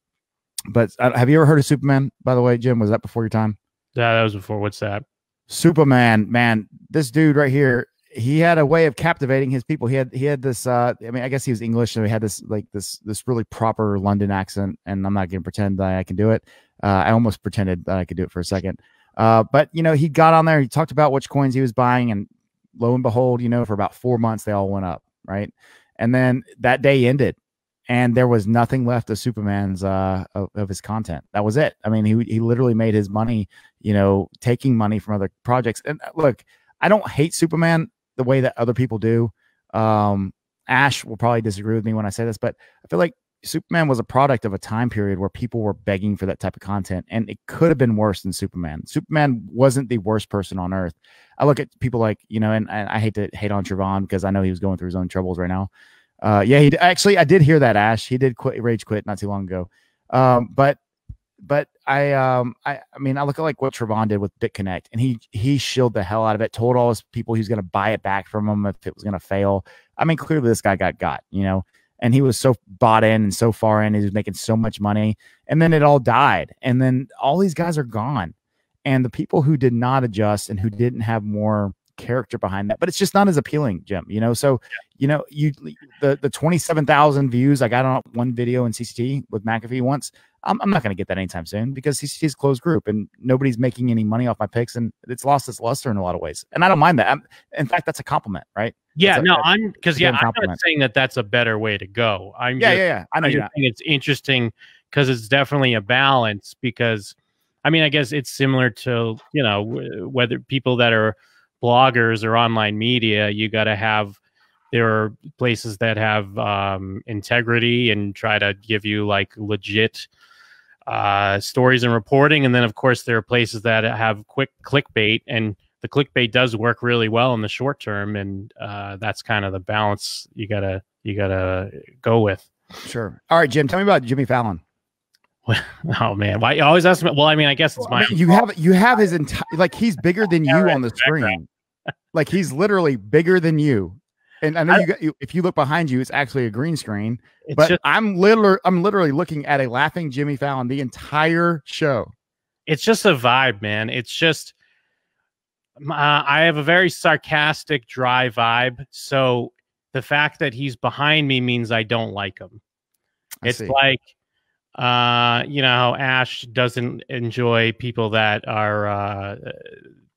A: but have you ever heard of Superman, by the way, Jim? Was that before your time?
B: Yeah, that was before. What's that?
A: Superman, man, this dude right here, he had a way of captivating his people. He had this, I mean, I guess he was English, so he had this really proper London accent, and I'm not going to pretend that I can do it. I almost pretended that I could do it for a second. But, he got on there, he talked about which coins he was buying, and lo and behold, for about 4 months, they all went up, right? And then that day ended, and there was nothing left of Superman's of his content. That was it. I mean, he literally made his money, taking money from other projects. And look, I don't hate Superman the way that other people do. Ash will probably disagree with me when I say this, but I feel like Superman was a product of a time period where people were begging for that type of content, and it could have been worse than Superman. Superman wasn't the worst person on earth. I look at people like, and I hate to hate on Trevon because I know he was going through his own troubles right now. Yeah, I did hear that, Ash. He did rage quit not too long ago. But I mean, I look at like what Trevon did with BitConnect, and he shielded the hell out of it, told all his people he was going to buy it back from him if it was going to fail. I mean, clearly this guy got, you know, and he was so bought in and so far in, he was making so much money, and then it all died, and then all these guys are gone, and the people who did not adjust and who didn't have more character behind that, but it's just not as appealing, Jim, you know. So you know, the 27,000 views I got on one video in CCT with McAfee once, I'm not going to get that anytime soon, because CCT is a closed group and nobody's making any money off my picks, and it's lost its luster in a lot of ways, and I don't mind that. In fact, that's a compliment, right?
B: Yeah, I'm not saying that that's a better way to go. I know
A: I think
B: it's interesting because it's definitely a balance, because I mean, I guess it's similar to, you know, whether people that are bloggers or online media, you got to have, there are places that have integrity and try to give you like legit stories and reporting. And then of course there are places that have quick clickbait, and the clickbait does work really well in the short term. And that's kind of the balance you gotta go with.
A: Sure. All right, Jim, tell me about Jimmy Fallon.
B: Oh man, why you always ask me? Well, I mean, I guess it's my
A: you have his entire, like, he's bigger than you on the screen. Like, he's literally bigger than you. And I know if you look behind you, it's actually a green screen. But I'm literally looking at a laughing Jimmy Fallon the entire show.
B: It's just a vibe, man. It's just I have a very sarcastic, dry vibe. So the fact that he's behind me means I don't like him. It's like, you know, how Ash doesn't enjoy people that are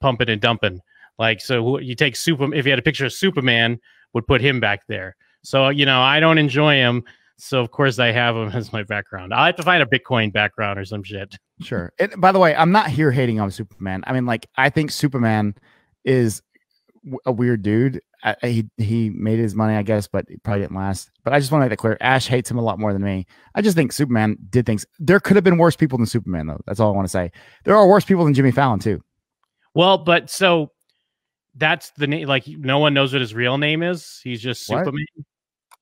B: pumping and dumping. Like, so you take Superman, if you had a picture of Superman, would put him back there. So, you know, I don't enjoy him. So, of course, I have him as my background. I'll have to find a Bitcoin background or some shit.
A: Sure. And by the way, I'm not here hating on Superman. I mean, like, I think Superman is a weird dude. He made his money, I guess, but he probably didn't last. But I just want to make that clear. Ash hates him a lot more than me. I just think Superman did things. There could have been worse people than Superman, though. That's all I want to say. There are worse people than Jimmy Fallon, too.
B: Well, but so that's the name. Like, no one knows what his real name is. He's just Superman.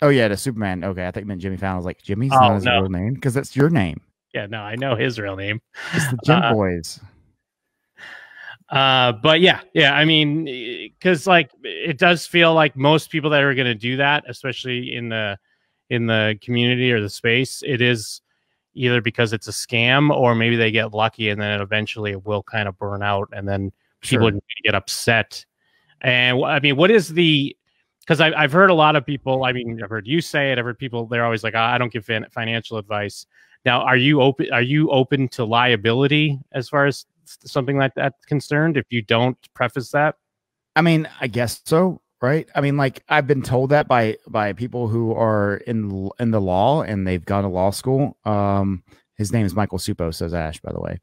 A: Oh, yeah, the Superman. Okay, I think it meant Jimmy Fallon. I was like, Jimmy's not his real name? Because that's your name.
B: Yeah, no, I know his real name.
A: It's the Jim Boys.
B: But yeah, I mean, because like it does feel like most people that are going to do that, especially in the community or the space, it is either because it's a scam or maybe they get lucky and then eventually it will kind of burn out and then people are going to get upset. And I mean, what is the? Because I've heard a lot of people. I mean, I've heard you say it. I've heard people. They're always like, I don't give financial advice. Now, are you open to liability as far as something like that concerned, if you don't preface that?
A: I mean, I guess so, right? I mean, like, I've been told that by people who are in the law and they've gone to law school. His name is Michael Supo, says Ash, by the way.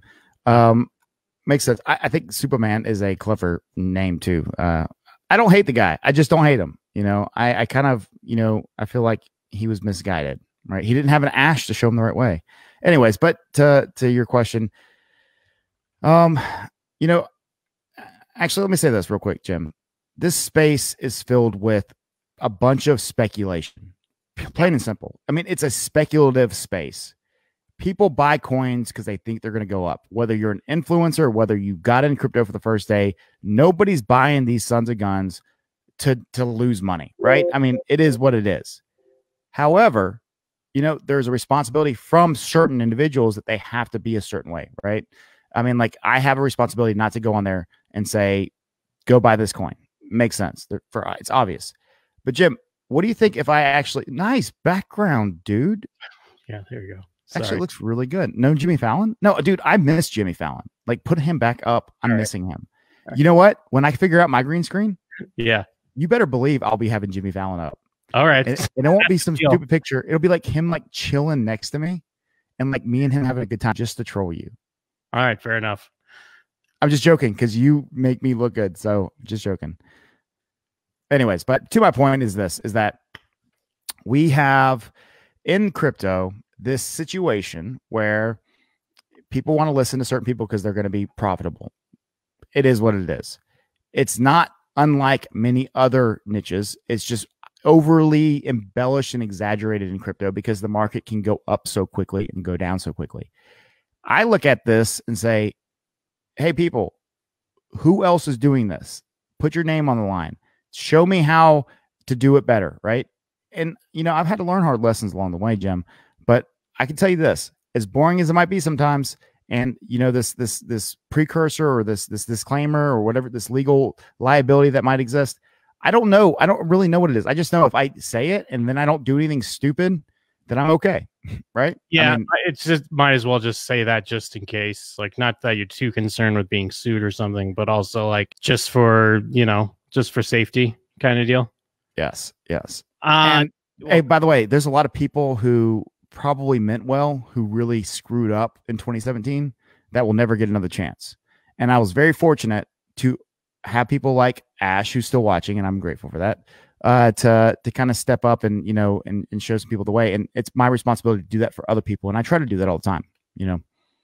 A: Makes sense. I think Superman is a clever name too. I don't hate the guy. I just don't hate him. You know, I kind of, you know, I feel like he was misguided, right? He didn't have an Ash to show him the right way. Anyways, but to your question, you know, actually, let me say this real quick, Jim. This space is filled with a bunch of speculation, plain and simple. I mean, it's a speculative space. People buy coins because they think they're going to go up. Whether you're an influencer, whether you got in crypto for the first day, nobody's buying these sons of guns to lose money, right? I mean, it is what it is. However, you know, there's a responsibility from certain individuals that they have to be a certain way, right? I mean, like, I have a responsibility not to go on there and say, go buy this coin. Makes sense. It's obvious. But Jim, what do you think if I actually, nice background, dude.
B: Yeah, there you go.
A: Actually, it looks really good. No Jimmy Fallon? No, dude, I miss Jimmy Fallon. Like, put him back up. I'm missing him. You know what? When I figure out my green screen,
B: yeah,
A: you better believe I'll be having Jimmy Fallon up.
B: All right.
A: And it won't be some stupid picture. It'll be like him, like, chilling next to me and like me and him having a good time just to troll you.
B: All right, fair enough.
A: I'm just joking because you make me look good. So just joking. Anyways, but to my point is that we have in crypto this situation where people want to listen to certain people because they're going to be profitable. It is what it is. It's not unlike many other niches. It's just overly embellished and exaggerated in crypto because the market can go up so quickly and go down so quickly. I look at this and say, hey, people, who else is doing this? Put your name on the line. Show me how to do it better, right? And, I've had to learn hard lessons along the way, Jim, but I can tell you this, as boring as it might be sometimes, and, this precursor or this disclaimer or whatever, this legal liability that might exist, I don't know. I don't really know what it is. I just know if I say it and then I don't do anything stupid, then I'm okay. Right.
B: Yeah. It's just, might as well just say that just in case, like, not that you're too concerned with being sued or something, but also like just for, just for safety kind of deal.
A: Yes. And hey, by the way, there's a lot of people who probably meant well, who really screwed up in 2017 that will never get another chance. And I was very fortunate to have people like Ash, who's still watching, and I'm grateful for that, to kind of step up and, and show some people the way. And it's my responsibility to do that for other people. And I try to do that all the time,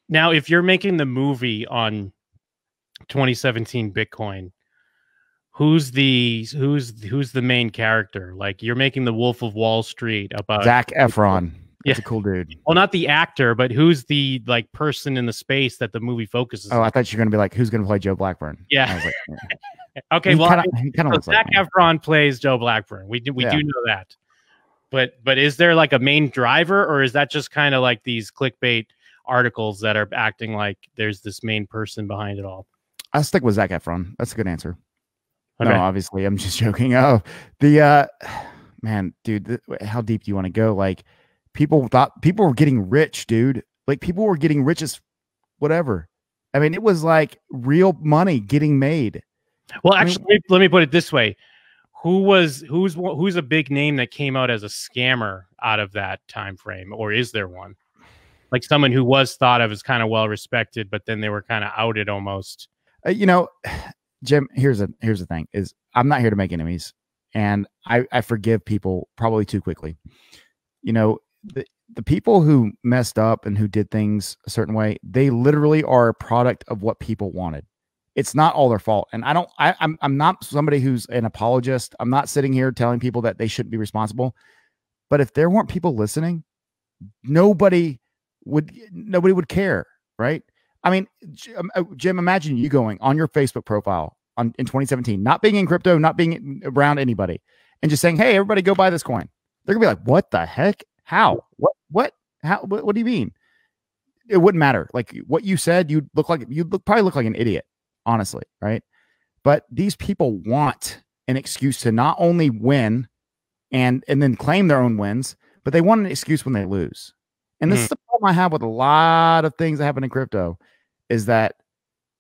B: Now, if you're making the movie on 2017 Bitcoin, who's the main character? Like, you're making the Wolf of Wall Street about
A: Zac Efron. That's a cool dude.
B: Well, not the actor, but who's the like person in the space that the movie focuses on?
A: I thought you were going to be like, who's going to play Joe Blackburn?
B: Yeah.
A: Like,
B: Okay.
A: He
B: well,
A: kind of looks
B: Zac
A: like
B: Efron plays Joe Blackburn. We do know that. But is there like a main driver, or is that just kind of like these clickbait articles that are acting like there's this main person behind it all?
A: I'll stick with Zac Efron. That's a good answer.
B: Okay.
A: No, obviously, I'm just joking. Man, dude, how deep do you want to go? Like, people thought people were getting rich, dude. Like, people were getting rich as whatever. I mean, it was like real money getting made.
B: Well, actually, let me put it this way: who's a big name that came out as a scammer out of that time frame, or is there one? Like someone who was thought of as kind of well respected, but then they were kind of outed almost.
A: Jim, here's the thing: is I'm not here to make enemies, and I forgive people probably too quickly. The people who messed up and who did things a certain way, they literally are a product of what people wanted. It's not all their fault. And I'm not somebody who's an apologist. I'm not sitting here telling people that they shouldn't be responsible. But if there weren't people listening, nobody would care, right? I mean, Jim, imagine you going on your Facebook profile in 2017, not being in crypto, not being around anybody, and just saying, "Hey, everybody, go buy this coin." They're gonna be like, "What the heck? How? What? How? What do you mean?" It wouldn't matter. Like what you said, you'd probably look like an idiot, honestly, right? But these people want an excuse to not only win and then claim their own wins, but they want an excuse when they lose. And this is the problem I have with a lot of things that happen in crypto, is that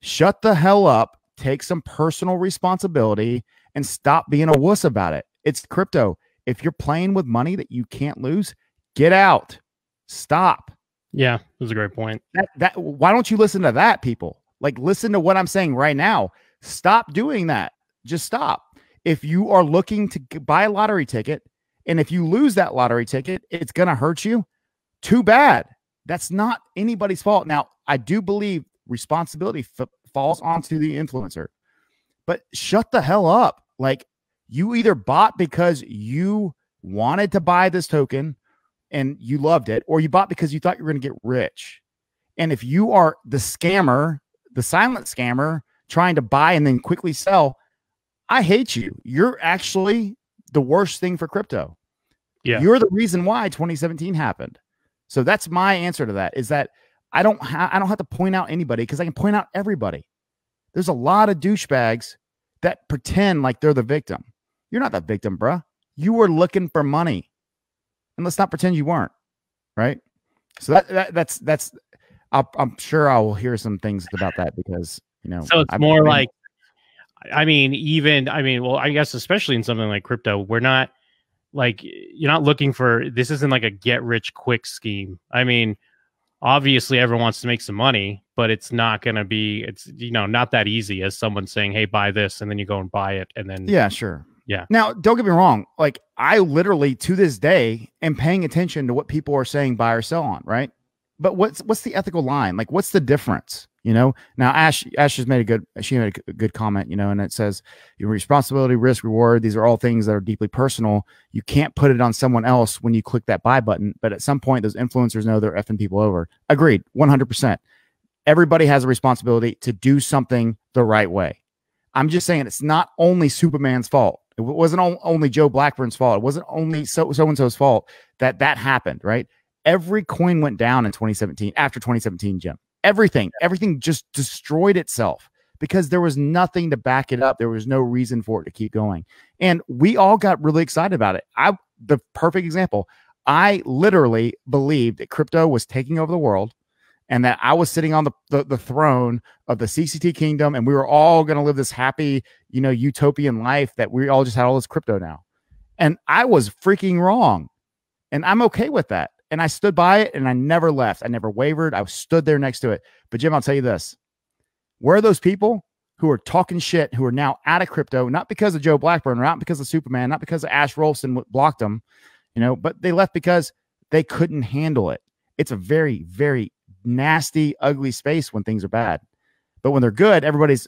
A: shut the hell up, take some personal responsibility, and stop being a wuss about it. It's crypto. If you're playing with money that you can't lose, get out. Stop.
B: Yeah, that's a great point.
A: Why don't you listen to that, people? Like, listen to what I'm saying right now. Stop doing that. Just stop. If you are looking to buy a lottery ticket, and if you lose that lottery ticket, it's going to hurt you. Too bad. That's not anybody's fault. Now, I do believe responsibility falls onto the influencer, but shut the hell up. Like, you either bought because you wanted to buy this token and you loved it, or you bought because you thought you were going to get rich. And if you are the scammer, the silent scammer, trying to buy and then quickly sell, I hate you. You're actually the worst thing for crypto. Yeah. You're the reason why 2017 happened. So that's my answer to that, is that I don't have to point out anybody, because I can point out everybody. There's a lot of douchebags that pretend like they're the victim. You're not the victim, bruh. You were looking for money. And let's not pretend you weren't. Right? So that's I'm sure I will hear some things about that, because,
B: so it's more like, well, I guess especially in something like crypto, we're not like, you're not looking for, this isn't like a get rich quick scheme. I mean, obviously everyone wants to make some money, but it's not going to be, it's, not that easy as someone saying, "Hey, buy this," and then you go and buy it. And then,
A: yeah, sure.
B: Yeah.
A: Now, don't get me wrong. Like, I literally to this day am paying attention to what people are saying buy or sell on, right? but what's the ethical line? Like, what's the difference? You know, now Ash has made a good comment, you know, and it says your responsibility, risk, reward. These are all things that are deeply personal. You can't put it on someone else when you click that buy button. But at some point, those influencers know they're effing people over. Agreed. 100%. Everybody has a responsibility to do something the right way. I'm just saying it's not only Superman's fault. It wasn't only Joe Blackburn's fault. It wasn't only so-and-so's fault that happened, right? Every coin went down in 2017, after 2017, Jim. Everything just destroyed itself because there was nothing to back it up. There was no reason for it to keep going. And we all got really excited about it. The perfect example, I literally believed that crypto was taking over the world and that I was sitting on the throne of the CCT kingdom and we were all going to live this happy, you know, utopian life that we all just had all this crypto now. And I was freaking wrong. And I'm okay with that. And I stood by it and I never left. I never wavered. I stood there next to it. But Jim, I'll tell you this. Where are those people who are talking shit, who are now out of crypto, not because of Joe Blackburn, not because of Superman, not because of Ash Rolston blocked them, you know, but they left because they couldn't handle it. It's a very, very nasty, ugly space when things are bad. But when they're good, everybody's,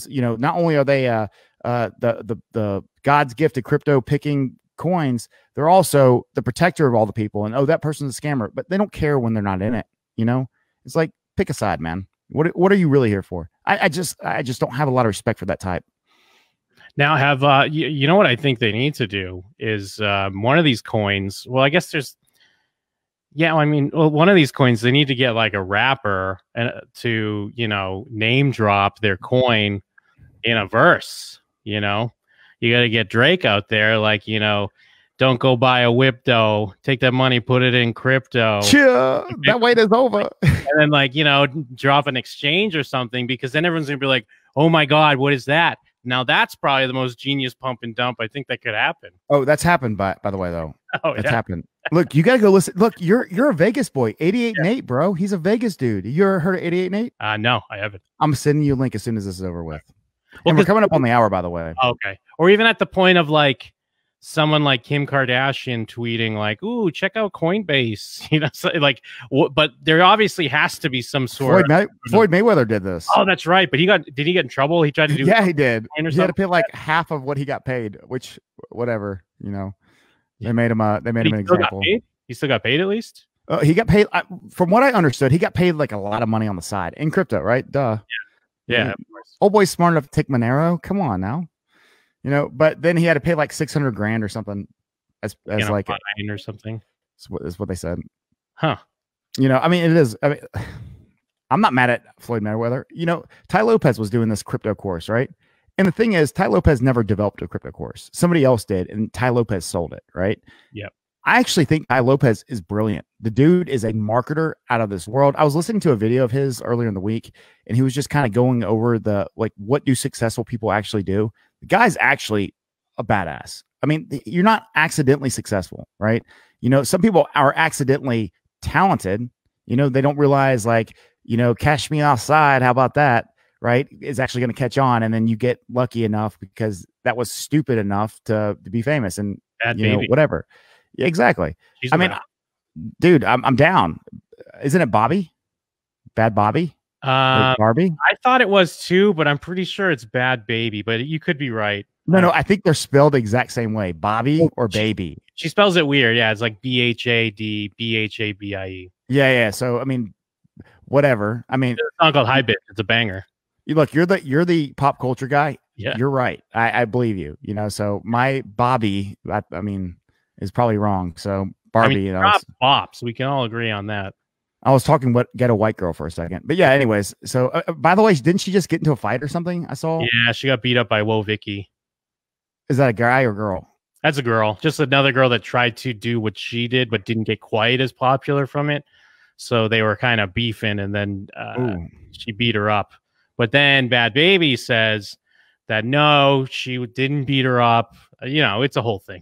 A: you know, not only are they the God's gifted crypto picking coins, they're also the protector of all the people. And oh, that person's a scammer, but they don't care when they're not in it. You know, it's like, pick a side, man. What are you really here for? I just don't have a lot of respect for that type.
B: Now have you know what I think they need to do is one of these coins. Well, I guess there's I mean, well, one of these coins they need to get like a wrapper and to, you know, name drop their coin in a verse, you know. You got to get Drake out there, like, you know, don't go buy a Whipto, take that money, put it in crypto.
A: Yeah, that wait is over.
B: And then, like, you know, drop an exchange or something, because then everyone's going to be like, oh my God, what is that? Now that's probably the most genius pump and dump I think that could happen.
A: Oh, that's happened, by the way, though.
B: Oh,
A: it's happened. Look, you got to go listen. Look, you're a Vegas boy. 88 Nate, bro. He's a Vegas dude. You ever heard of 88 Nate?
B: No, I haven't.
A: I'm sending you a link as soon as this is over with. Well, and we're coming up on the hour, by the way.
B: Okay. Or even at the point of like someone like Kim Kardashian tweeting like, "Ooh, check out Coinbase," you know, so like. But there obviously has to be some sort.
A: Floyd Mayweather did this.
B: Oh, that's right. But did he get in trouble? He tried to do.
A: Yeah, he did. He had to pay like half of what he got paid, which whatever, you know. They made him. They made him an example.
B: He still got paid at least.
A: He got paid. From what I understood, he got paid like a lot of money on the side in crypto, right? Duh.
B: Yeah. Of course.
A: Old boy's smart enough to take Monero. Come on now, you know. But then he had to pay like 600 grand or something, as like
B: or something.
A: Is what they said.
B: Huh.
A: You know, I mean, it is. I mean, I'm not mad at Floyd Mayweather. You know, Ty Lopez was doing this crypto course, right? And the thing is, Ty Lopez never developed a crypto course. Somebody else did, and Ty Lopez sold it, right?
B: Yep.
A: I actually think Ty Lopez is brilliant. The dude is a marketer out of this world. I was listening to a video of his earlier in the week, and he was just kind of going over what do successful people actually do. The guy's actually a badass. I mean, you're not accidentally successful, right? You know, some people are accidentally talented. You know, they don't realize, like, you know, Cash Me Outside, how about that, right? Is actually going to catch on, and then you get lucky enough because that was stupid enough to be famous and, you know, whatever. Yeah, exactly. I mean, dude, I'm down. Isn't it Bobby? Bad Bobby? Barbie?
B: I thought it was too, but I'm pretty sure it's Bad Baby, but you could be right.
A: No, I think they're spelled the exact same way. Bobby or Baby.
B: She spells it weird. Yeah, it's like BHAD, BHABIE.
A: Yeah. So, I mean, whatever. I mean,
B: it's a song called High Bit. It's a banger.
A: Look, you're the pop culture guy.
B: Yeah.
A: You're right. I believe you. You know, so my Bobby, I mean, is probably wrong. So Barbie, you know,
B: bops. We can all agree on that.
A: I was talking get a white girl for a second, but yeah. Anyways, so by the way, didn't she just get into a fight or something? I saw.
B: Yeah, she got beat up by Woah Vicky.
A: Is that a guy or girl?
B: That's a girl. Just another girl that tried to do what she did, but didn't get quite as popular from it. So they were kind of beefing, and then she beat her up. But then Bad Baby says that no, she didn't beat her up. You know, it's a whole thing.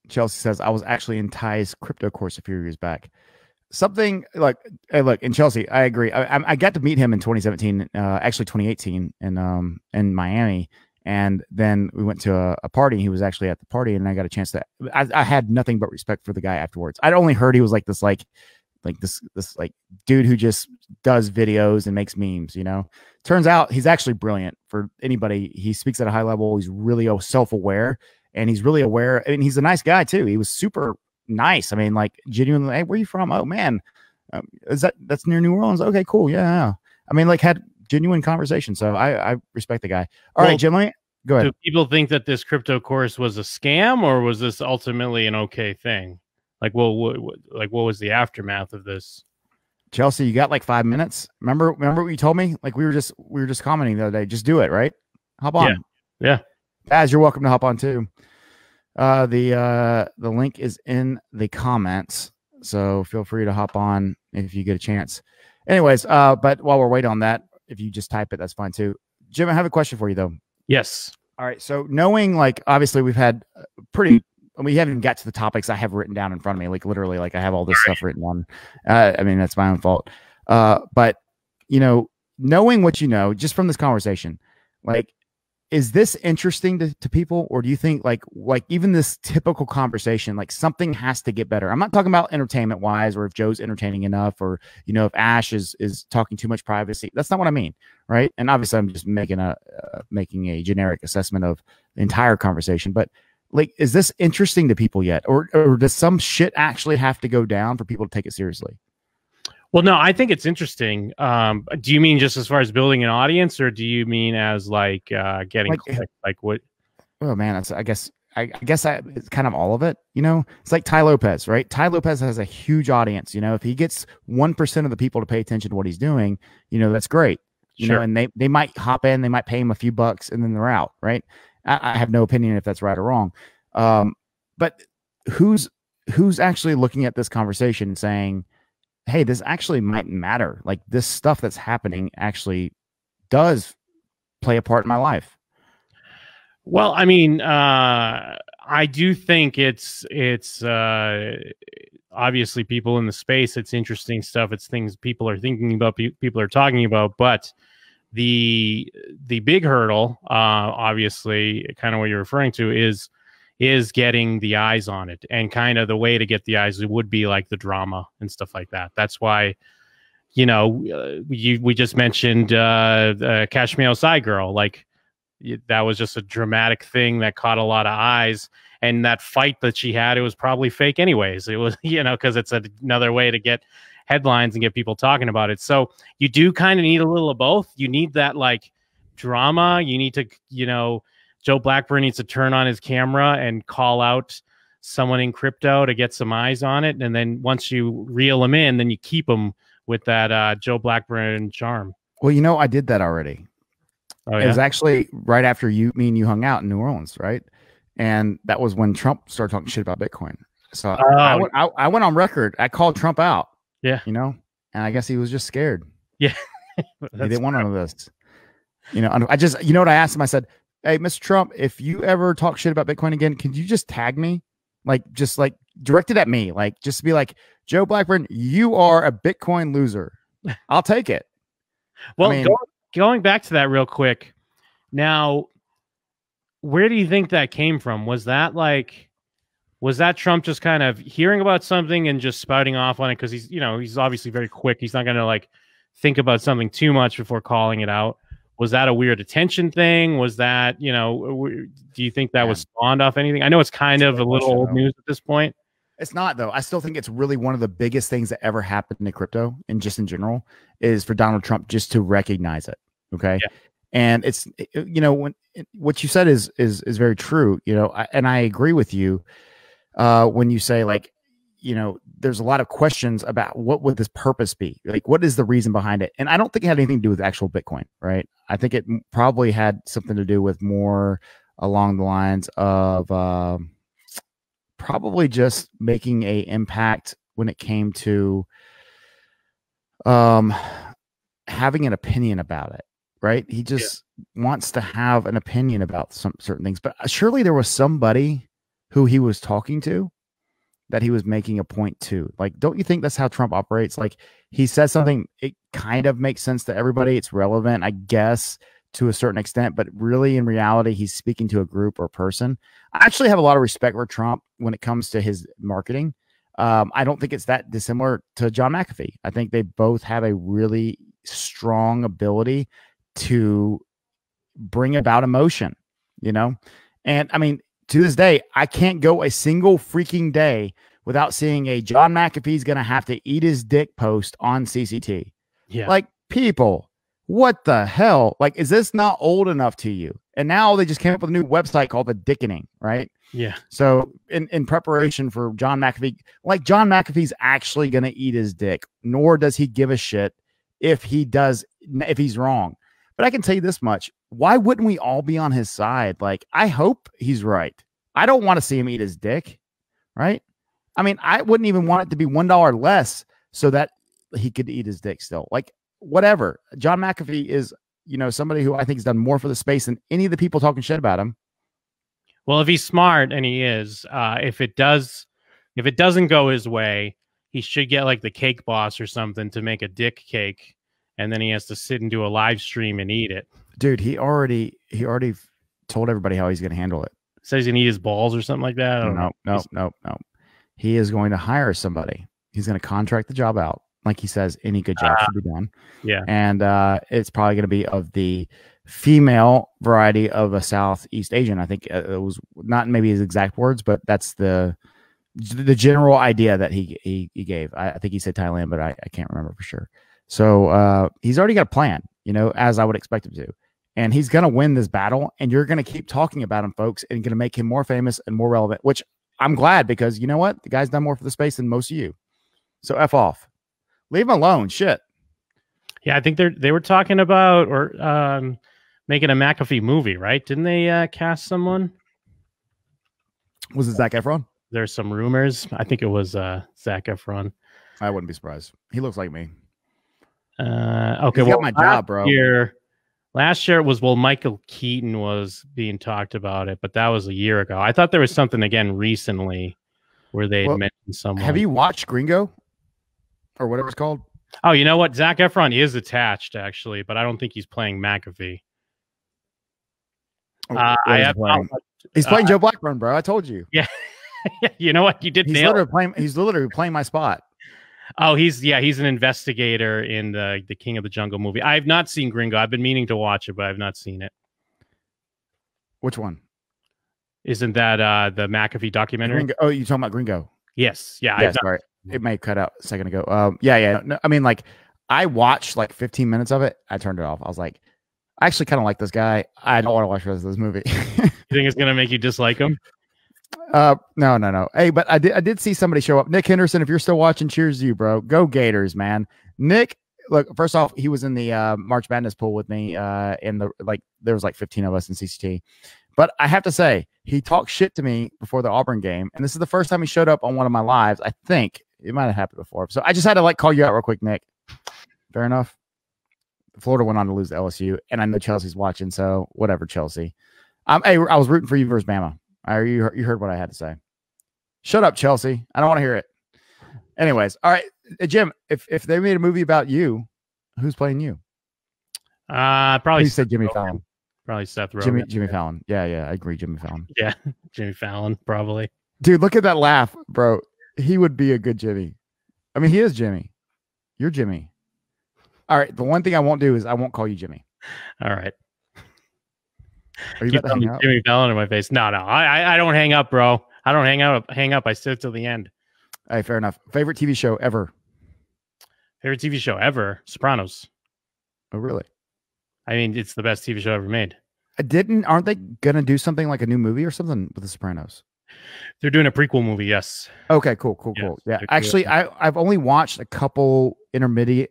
A: Chelsea says, I was actually in Ty's crypto course a few years back. Something like, hey, look, in Chelsea, I agree. I got to meet him in 2017, actually 2018 in Miami. And then we went to a party. He was actually at the party, and I got a chance to, I had nothing but respect for the guy afterwards. I'd only heard he was like this, like like this like dude who just does videos and makes memes, you know. Turns out he's actually brilliant. For anybody, he speaks at a high level. He's really self-aware, and he's really aware. I mean, he's a nice guy too. He was super nice. I mean, like genuinely, hey, where are you from? Oh man, that's near New Orleans? Okay, cool. Yeah. I mean, like had genuine conversation. So I respect the guy. All right, Jim, go ahead.
B: Do people think that this crypto course was a scam, or was this ultimately an okay thing? Like, well, what was the aftermath of this?
A: Chelsea, you got like 5 minutes. Remember what you told me? Like we were just commenting the other day. Just do it, right? Hop on.
B: Yeah.
A: Guys, you're welcome to hop on too. The link is in the comments, so feel free to hop on if you get a chance. Anyways, but while we're waiting on that, if you just type it, that's fine too. Jim, I have a question for you though.
B: Yes.
A: All right. So knowing, like, obviously we've had we haven't even got to the topics I have written down in front of me. Like literally, like I have all this stuff written on. I mean, that's my own fault. But you know, knowing what you know, just from this conversation, like, is this interesting to people, or do you think like even this typical conversation, like something has to get better? I'm not talking about entertainment wise, or if Joe's entertaining enough, or you know, if Ash is talking too much privacy. That's not what I mean, right? And obviously, I'm just making a generic assessment of the entire conversation. But like, is this interesting to people yet, or does some shit actually have to go down for people to take it seriously?
B: Well, no, I think it's interesting. Do you mean just as far as building an audience, or do you mean as like getting like what? Oh
A: man, I guess it's kind of all of it. You know, it's like Ty Lopez, right? Ty Lopez has a huge audience. You know, if he gets 1% of the people to pay attention to what he's doing, you know, that's great. You know, and they might hop in, they might pay him a few bucks, and then they're out, right? I have no opinion if that's right or wrong. But who's actually looking at this conversation and saying, hey, this actually might matter. Like this stuff that's happening actually does play a part in my life.
B: Well, I mean, I do think it's obviously people in the space. It's interesting stuff. It's things people are thinking about, people are talking about, but the big hurdle, obviously, kind of what you're referring to is getting the eyes on it, and kind of the way to get the eyes would be like the drama and stuff like that. That's why, you know, we just mentioned Cash Me Outside girl. Like that was just a dramatic thing that caught a lot of eyes, and that fight that she had, it was probably fake anyways. It was, you know, because it's another way to get headlines and get people talking about it. So you do kind of need a little of both. You need that like drama. You need to, you know, Joe Blackburn needs to turn on his camera and call out someone in crypto to get some eyes on it. And then once you reel them in, then you keep them with that Joe Blackburn charm.
A: Well, you know, I did that already.
B: Oh, yeah?
A: It was actually right after me and you hung out in New Orleans, right? And that was when Trump started talking shit about Bitcoin. So I went on record. I called Trump out.
B: Yeah.
A: You know, and I guess he was just scared.
B: Yeah.
A: He didn't want none of this. You know, you know what I asked him? I said, hey, Mr. Trump, if you ever talk shit about Bitcoin again, can you just tag me? Like, just like direct it at me. Like, just be like, Joe Blackburn, you are a Bitcoin loser. I'll take it.
B: Well, I mean, going back to that real quick. Now, where do you think that came from? Was that Trump just kind of hearing about something and just spouting off on it? Because he's obviously very quick. He's not going to like think about something too much before calling it out. Was that a weird attention thing? Was that, you know, do you think that was spawned off anything? I know it's kind of a little old news at this point.
A: It's not, though. I still think it's really one of the biggest things that ever happened to crypto and just in general is for Donald Trump just to recognize it. Okay. Yeah. And it's, you know, what you said is very true, you know, and I agree with you when you say, like, you know, there's a lot of questions about what would this purpose be? Like, what is the reason behind it? And I don't think it had anything to do with actual Bitcoin, right? I think it probably had something to do with more along the lines of probably just making a impact when it came to having an opinion about it, right? He just wants to have an opinion about some certain things. But surely there was somebody who he was talking to that he was making a point to. Like, don't you think that's how Trump operates? Like, he says something, it kind of makes sense to everybody. It's relevant, I guess, to a certain extent, but really in reality, he's speaking to a group or a person. I actually have a lot of respect for Trump when it comes to his marketing. I don't think it's that dissimilar to John McAfee. I think they both have a really strong ability to bring about emotion, you know? And I mean, to this day, I can't go a single freaking day without seeing a John McAfee's going to have to eat his dick post on CCT.
B: Yeah.
A: Like, people, what the hell? Like, is this not old enough to you? And now they just came up with a new website called The Dickening, right?
B: Yeah.
A: So in preparation for John McAfee, like John McAfee's actually going to eat his dick, nor does he give a shit if he's wrong. But I can tell you this much. Why wouldn't we all be on his side? Like, I hope he's right. I don't want to see him eat his dick, right? I mean, I wouldn't even want it to be $1 less so that he could eat his dick still. Like, whatever. John McAfee is, somebody who I think has done more for the space than any of the people talking shit about him.
B: Well, if he's smart, and he is, if it doesn't go his way, he should get like the Cake Boss or something to make a dick cake, and then he has to sit and do a live stream and eat it.
A: Dude, he already told everybody how he's going to handle it.
B: Says he's going to eat his balls or something like that. I don't know.
A: No. He is going to hire somebody. He's going to contract the job out. Like he says, any good job should be done.
B: Yeah.
A: And it's probably going to be of the female variety of a Southeast Asian. I think it was not maybe his exact words, but that's the general idea that he gave. I think he said Thailand, but I can't remember for sure. So he's already got a plan, as I would expect him to. And he's going to win this battle, and you're going to keep talking about him, folks, and going to make him more famous and more relevant, which I'm glad, because you know what? The guy's done more for the space than most of you. So F off. Leave him alone. Shit.
B: Yeah, I think they were talking about making a McAfee movie, right? Didn't they cast someone?
A: Was it Zac Efron?
B: There's some rumors. I think it was Zac Efron.
A: I wouldn't be surprised. He looks like me.
B: Okay,
A: He's got my job, bro.
B: Last year it was, Michael Keaton was being talked about it, but that was a year ago. I thought there was something again recently where they mentioned someone.
A: Have you watched Gringo? Or whatever it's called?
B: Oh, you know what? Zac Efron is attached, actually, but I don't think he's playing McAfee.
A: He's playing Joe Blackburn, bro. I told you.
B: Yeah. You know what? You did nail it.
A: He's literally playing my spot.
B: Oh, he's an investigator in the King of the Jungle movie. I have not seen Gringo. I've been meaning to watch it, but I've not seen it.
A: Which one?
B: Isn't that the McAfee documentary?
A: Gringo. Oh, you talking about Gringo?
B: Yes. Yeah.
A: Yes, sorry. It may cut out a second ago. Yeah. No, I mean, like, I watched like 15 minutes of it. I turned it off. I was like, I actually kind of like this guy. I don't want to watch the rest of this movie.
B: You think it's gonna make you dislike him?
A: No. Hey, but I did see somebody show up. Nick Henderson, if you're still watching, cheers to you, bro. Go Gators, man. Nick, look, first off, he was in the March Madness pool with me. There was like 15 of us in CCT. But I have to say, he talked shit to me before the Auburn game, and this is the first time he showed up on one of my lives. I think it might have happened before. So I just had to call you out real quick, Nick. Fair enough. Florida went on to lose to LSU, and I know Chelsea's watching, so whatever, Chelsea. Hey, I was rooting for you versus Bama. You heard what I had to say. Shut up, Chelsea. I don't want to hear it. Anyways, all right, Jim. If they made a movie about you, who's playing you?
B: Probably
A: you said Jimmy Fallon.
B: Probably Seth Rogen.
A: Jimmy Fallon. Yeah, I agree. Jimmy Fallon.
B: Yeah, Jimmy Fallon, probably.
A: Dude, look at that laugh, bro. He would be a good Jimmy. I mean, he is Jimmy. You're Jimmy. All right. The one thing I won't do is I won't call you Jimmy.
B: All right.
A: Are you about to hang up?
B: Jimmy Fallon in my face. No. I don't hang up, bro. I don't hang up. I sit till the end.
A: Hey, fair enough. Favorite TV show ever?
B: Favorite TV show ever? Sopranos.
A: Oh, really?
B: I mean, it's the best TV show ever made.
A: Aren't they gonna do something like a new movie or something with the Sopranos?
B: They're doing a prequel movie, yes.
A: Okay, cool. Yeah, actually, I've only watched a couple intermediately.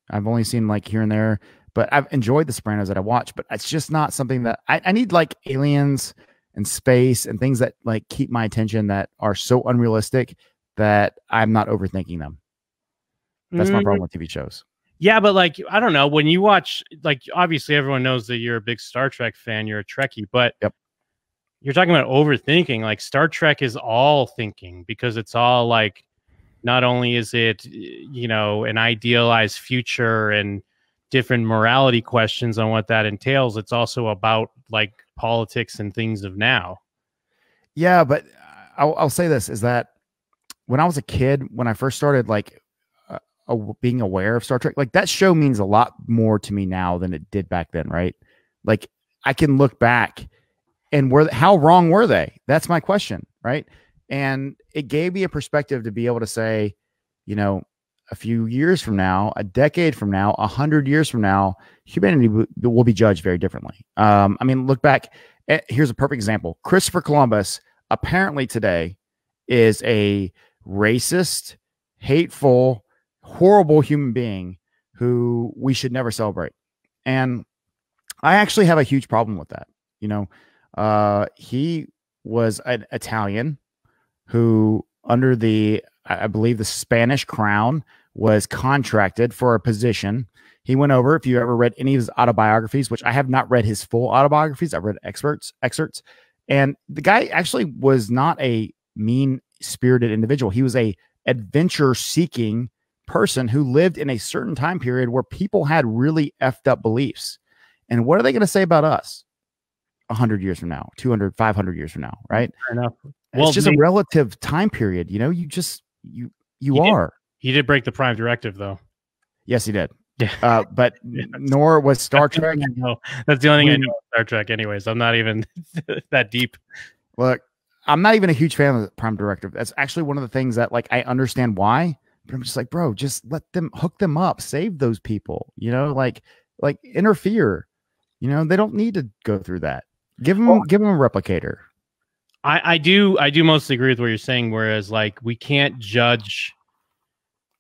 A: I've only seen here and there, but I've enjoyed the Sopranos that I watched. But it's just not something that I need, aliens and space and things that keep my attention, that are so unrealistic that I'm not overthinking them. That's my problem with TV shows.
B: Yeah, but I don't know, when you watch, obviously everyone knows that you're a big Star Trek fan, you're a Trekkie, but
A: yep.
B: You're talking about overthinking. Star Trek is all thinking, because it's all not only is it, an idealized future and different morality questions on what that entails, it's also about politics and things of now.
A: Yeah, but I'll say this, is that when I was a kid, when I first started like being aware of Star Trek, like that show means a lot more to me now than it did back then, right? Like I can look back and how wrong were they? That's my question, right? And it gave me a perspective to be able to say, you know, a few years from now, a decade from now, 100 years from now, humanity will be judged very differently. I mean, look back. Here's a perfect example. Christopher Columbus apparently today is a racist, hateful, horrible human being who we should never celebrate. And I actually have a huge problem with that. You know, he was an Italian who, under I believe the Spanish crown, was contracted for a position. He went over, if you ever read any of his autobiographies, which I have not read his full autobiographies, I've read excerpts, and the guy actually was not a mean-spirited individual. He was a adventure-seeking person who lived in a certain time period where people had really effed up beliefs. And what are they going to say about us 100 years from now, 200, 500 years from now, right?
B: Fair enough.
A: It's just a relative time period. You know, you are.
B: He did break the Prime Directive, though.
A: Yes, he did.
B: Yeah.
A: But nor was Star Trek.
B: No, that's the only thing I know of Star Trek anyways. I'm not even that deep.
A: Look, I'm not even a huge fan of the Prime Directive. That's actually one of the things that, like, I understand why, but I'm just like, bro, just hook them up, save those people, you know, like interfere. You know, they don't need to go through that. Give them a replicator.
B: I do mostly agree with what you're saying. Whereas, like, we can't judge.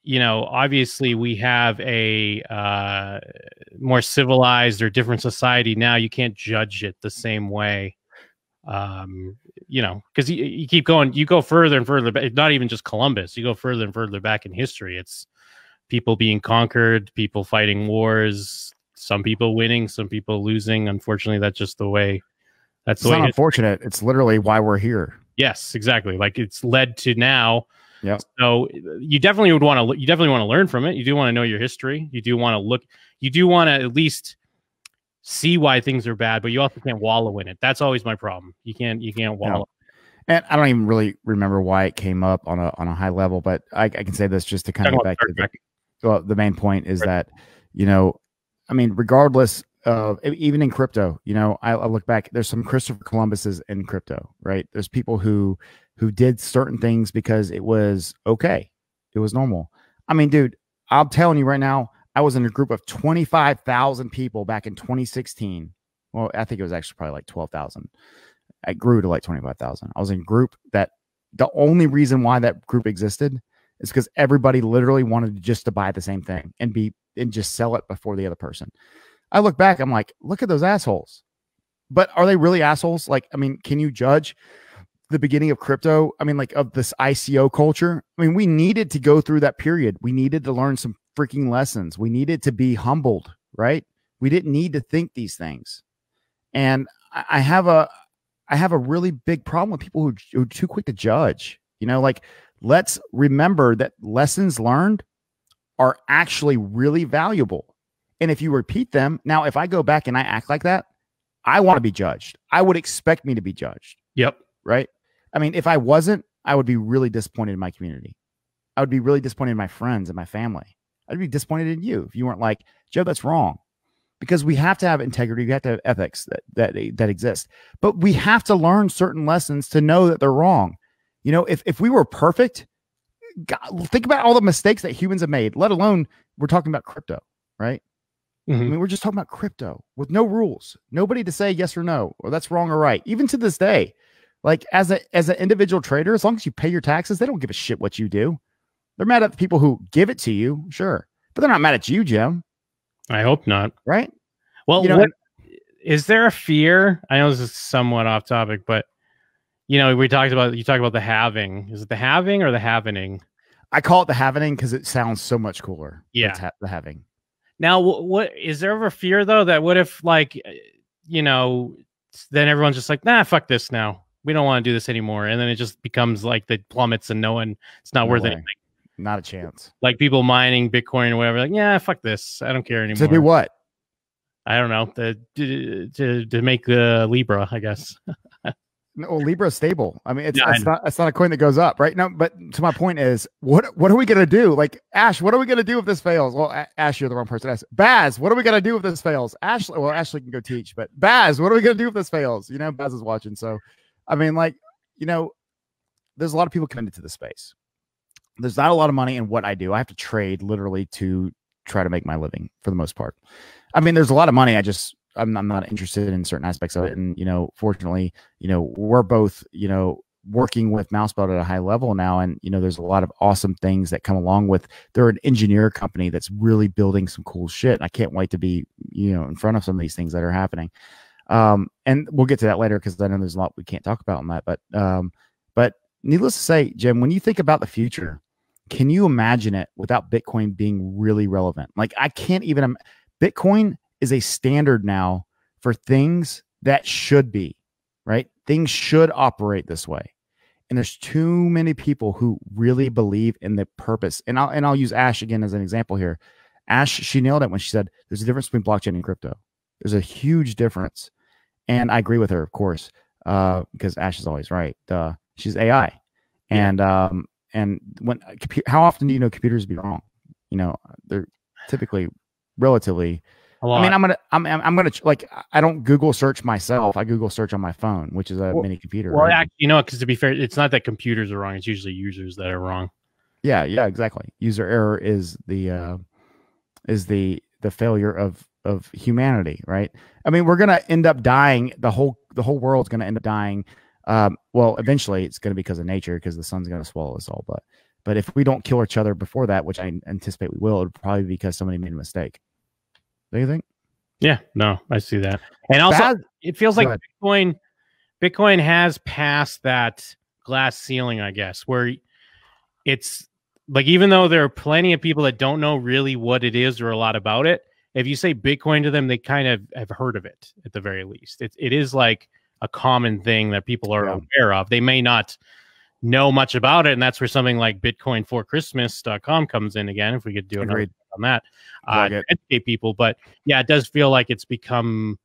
B: You know, obviously we have a more civilized or different society now. You can't judge it the same way. You know, because you keep going, you go further and further back. Not even just Columbus. You go further and further back in history. It's people being conquered, people fighting wars, some people winning, some people losing. Unfortunately, that's just the way. That's
A: not unfortunate. It's literally why we're here.
B: Yes, exactly. Like, it's led to now.
A: Yeah.
B: So you definitely want to learn from it. You do want to know your history. You do want to look. You do want to at least see why things are bad, but you also can't wallow in it. That's always my problem. You can't wallow.
A: No. And I don't even really remember why it came up on a high level, but I can say this just to kind of get back to the main point is that, you know, I mean, regardless of, even in crypto, you know, I look back, there's some Christopher Columbuses in crypto, right? There's people who did certain things because it was okay. It was normal. I mean, dude, I'm telling you right now, I was in a group of 25,000 people back in 2016. Well, I think it was actually probably like 12,000. I grew to like 25,000. I was in a group that the only reason why that group existed is because everybody literally wanted just to buy the same thing and just sell it before the other person. I look back, I'm like, look at those assholes. But are they really assholes? Like, I mean, can you judge the beginning of crypto? I mean, like, of this ICO culture? I mean, we needed to go through that period. We needed to learn some freaking lessons. We needed to be humbled, right? We didn't need to think these things. And I have a really big problem with people who are too quick to judge. You know, like, let's remember that lessons learned are actually really valuable. And if you repeat them, now, if I go back and I act like that, I want to be judged. I would expect me to be judged.
B: Yep.
A: Right. I mean, if I wasn't, I would be really disappointed in my community. I would be really disappointed in my friends and my family. I'd be disappointed in you if you weren't like, Joe, that's wrong. Because we have to have integrity. We have to have ethics that exist. But we have to learn certain lessons to know that they're wrong. You know, if we were perfect, God, think about all the mistakes that humans have made, let alone we're talking about crypto, right?
B: Mm-hmm.
A: I mean, we're just talking about crypto with no rules, nobody to say yes or no, or that's wrong or right. Even to this day, like, as an individual trader, as long as you pay your taxes, they don't give a shit what you do. They're mad at the people who give it to you, sure, but they're not mad at you, Jim.
B: I hope not.
A: Right?
B: Well, you know, is there a fear? I know this is somewhat off topic, but, you know, you talk about the halving. Is it the halving or the halvening?
A: I call it the halvening because it sounds so much cooler.
B: Yeah,
A: the halving.
B: Now, what is there ever fear though that what if, like, you know, then everyone's just like, nah, fuck this now. We don't want to do this anymore, and then it just becomes like the plummets and it's not worth anything.
A: Not a chance. Like
B: people mining Bitcoin or whatever, like, yeah, fuck this. I don't care anymore.
A: To do what?
B: I don't know. To make the Libra, I guess.
A: No, Libra's stable. I mean,
B: Yeah,
A: it's not a coin that goes up, right? No, but to my point is, what are we gonna do? Like Ash, what are we gonna do if this fails? Well, Ash, you're the wrong person to ask. Baz, what are we gonna do if this fails? Ashley, well, Ashley can go teach, but Baz, what are we gonna do if this fails? You know, Baz is watching, so I mean, like, you know, there's a lot of people committed to the space. There's not a lot of money in what I do. I have to trade literally to try to make my living for the most part. I mean, there's a lot of money. I'm not interested in certain aspects of it. And, you know, fortunately, you know, we're both, you know, working with Mousebelt at a high level now. And, you know, there's a lot of awesome things that come along with, they're an engineer company that's really building some cool shit. And I can't wait to be, you know, in front of some of these things that are happening. And we'll get to that later, because I know there's a lot we can't talk about on that. But needless to say, Jim, when you think about the future, can you imagine it without Bitcoin being really relevant? Like, I can't even. Bitcoin is a standard now for things that should be, right? Things should operate this way. And there's too many people who really believe in the purpose. And I'll use Ash again as an example here. Ash, she nailed it when she said there's a difference between blockchain and crypto. There's a huge difference. And I agree with her, of course, because Ash is always right. She's AI. Yeah. And when how often do you know computers be wrong? You know, they're typically relatively. I mean, I'm gonna like, I don't Google search myself. I Google search on my phone, which is a mini computer.
B: Well,
A: right?
B: actually, you know, because to be fair, it's not that computers are wrong. It's usually users that are wrong.
A: Yeah, exactly. User error is the failure of humanity, right? I mean, we're gonna end up dying. The whole world's gonna end up dying. Well, eventually it's going to be because of nature, because the sun's going to swallow us all. But if we don't kill each other before that, which I anticipate we will, it would probably be because somebody made a mistake. Do you think?
B: Yeah, no, I see that. And also, it feels like Bitcoin has passed that glass ceiling, I guess, where it's like, even though there are plenty of people that don't know really what it is or a lot about it, if you say Bitcoin to them, they kind of have heard of it at the very least. It is like a common thing that people are aware of. They may not know much about it, and that's where something like bitcoin4christmas.com comes in again, if we could do another on that, to educate people. But yeah, it does feel like it's become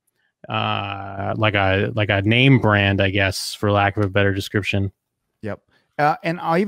B: like a name brand, I guess, for lack of a better description.
A: Yep. And I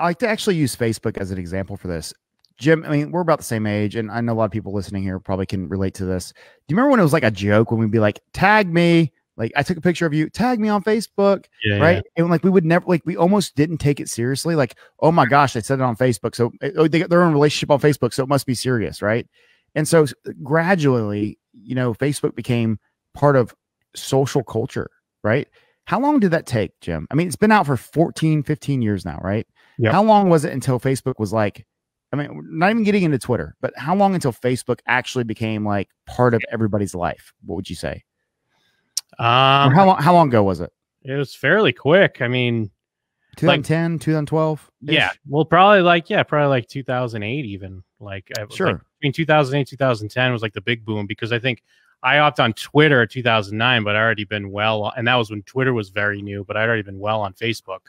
A: like to actually use Facebook as an example for this. Jim, I mean, we're about the same age, and I know a lot of people listening here probably can relate to this. Do you remember when it was like a joke, when we'd be like, tag me? Like, I took a picture of you, tag me on Facebook, right? Yeah. And like, we would never, like, we almost didn't take it seriously. Like, oh my gosh, they said it on Facebook. So they got their own relationship on Facebook. So it must be serious, right? And so gradually, you know, Facebook became part of social culture, right? How long did that take, Jim? I mean, it's been out for 14, 15 years now, right? Yep. How long was it until Facebook was like, I mean, not even getting into Twitter, but how long until Facebook actually became like part of everybody's life? What would you say? How long ago was it?
B: It was fairly quick. I mean,
A: 2010, like, 2012.
B: Yeah. Well, probably like 2008 even. Like,
A: sure.
B: Like between 2008 2010 was like the big boom, because I think I hopped on Twitter in 2009, but I already been and that was when Twitter was very new, but I'd already been well on Facebook.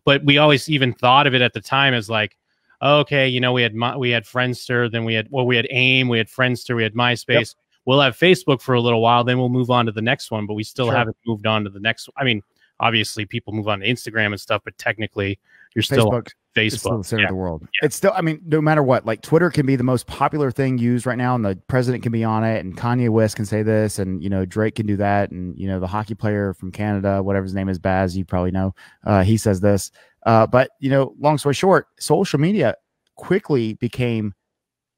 B: But we always even thought of it at the time as like, okay, you know, we had Friendster, then we had AIM, we had Friendster, we had MySpace. Yep. We'll have Facebook for a little while, then we'll move on to the next one, but we still haven't moved on to the next one. I mean, obviously people move on to Instagram and stuff, but technically you're still on Facebook.
A: It's still the center of the world. Yeah. It's still, I mean, no matter what, like Twitter can be the most popular thing used right now, and the president can be on it, and Kanye West can say this, and, you know, Drake can do that, and, you know, the hockey player from Canada, whatever his name is, Baz, you probably know, he says this. But, you know, long story short, social media quickly became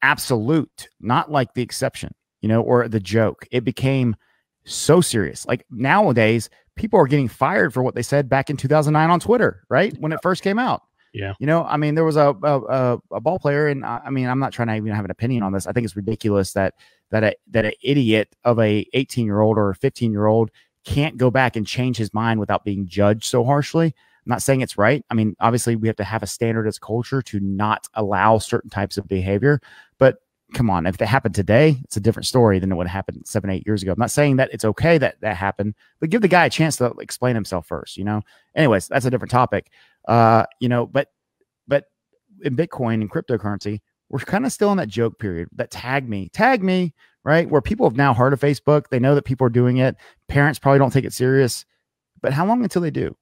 A: absolute, not like the exception, you know, or the joke. It became so serious. Like nowadays, people are getting fired for what they said back in 2009 on Twitter, right? When it first came out.
B: Yeah.
A: You know, I mean, there was a ball player, and I mean, I'm not trying to even have an opinion on this. I think it's ridiculous that an idiot of a 18-year-old or a 15-year-old can't go back and change his mind without being judged so harshly. I'm not saying it's right. I mean, obviously we have to have a standard as culture to not allow certain types of behavior, but come on, if that happened today, it's a different story than it would have happened 7, 8 years ago. I'm not saying that it's okay that happened, but give the guy a chance to explain himself first, you know? Anyways, that's a different topic. You know, but in Bitcoin and cryptocurrency, we're kind of still in that joke period, that tag me, right? Where people have now heard of Facebook. They know that people are doing it. Parents probably don't take it serious. But how long until they do?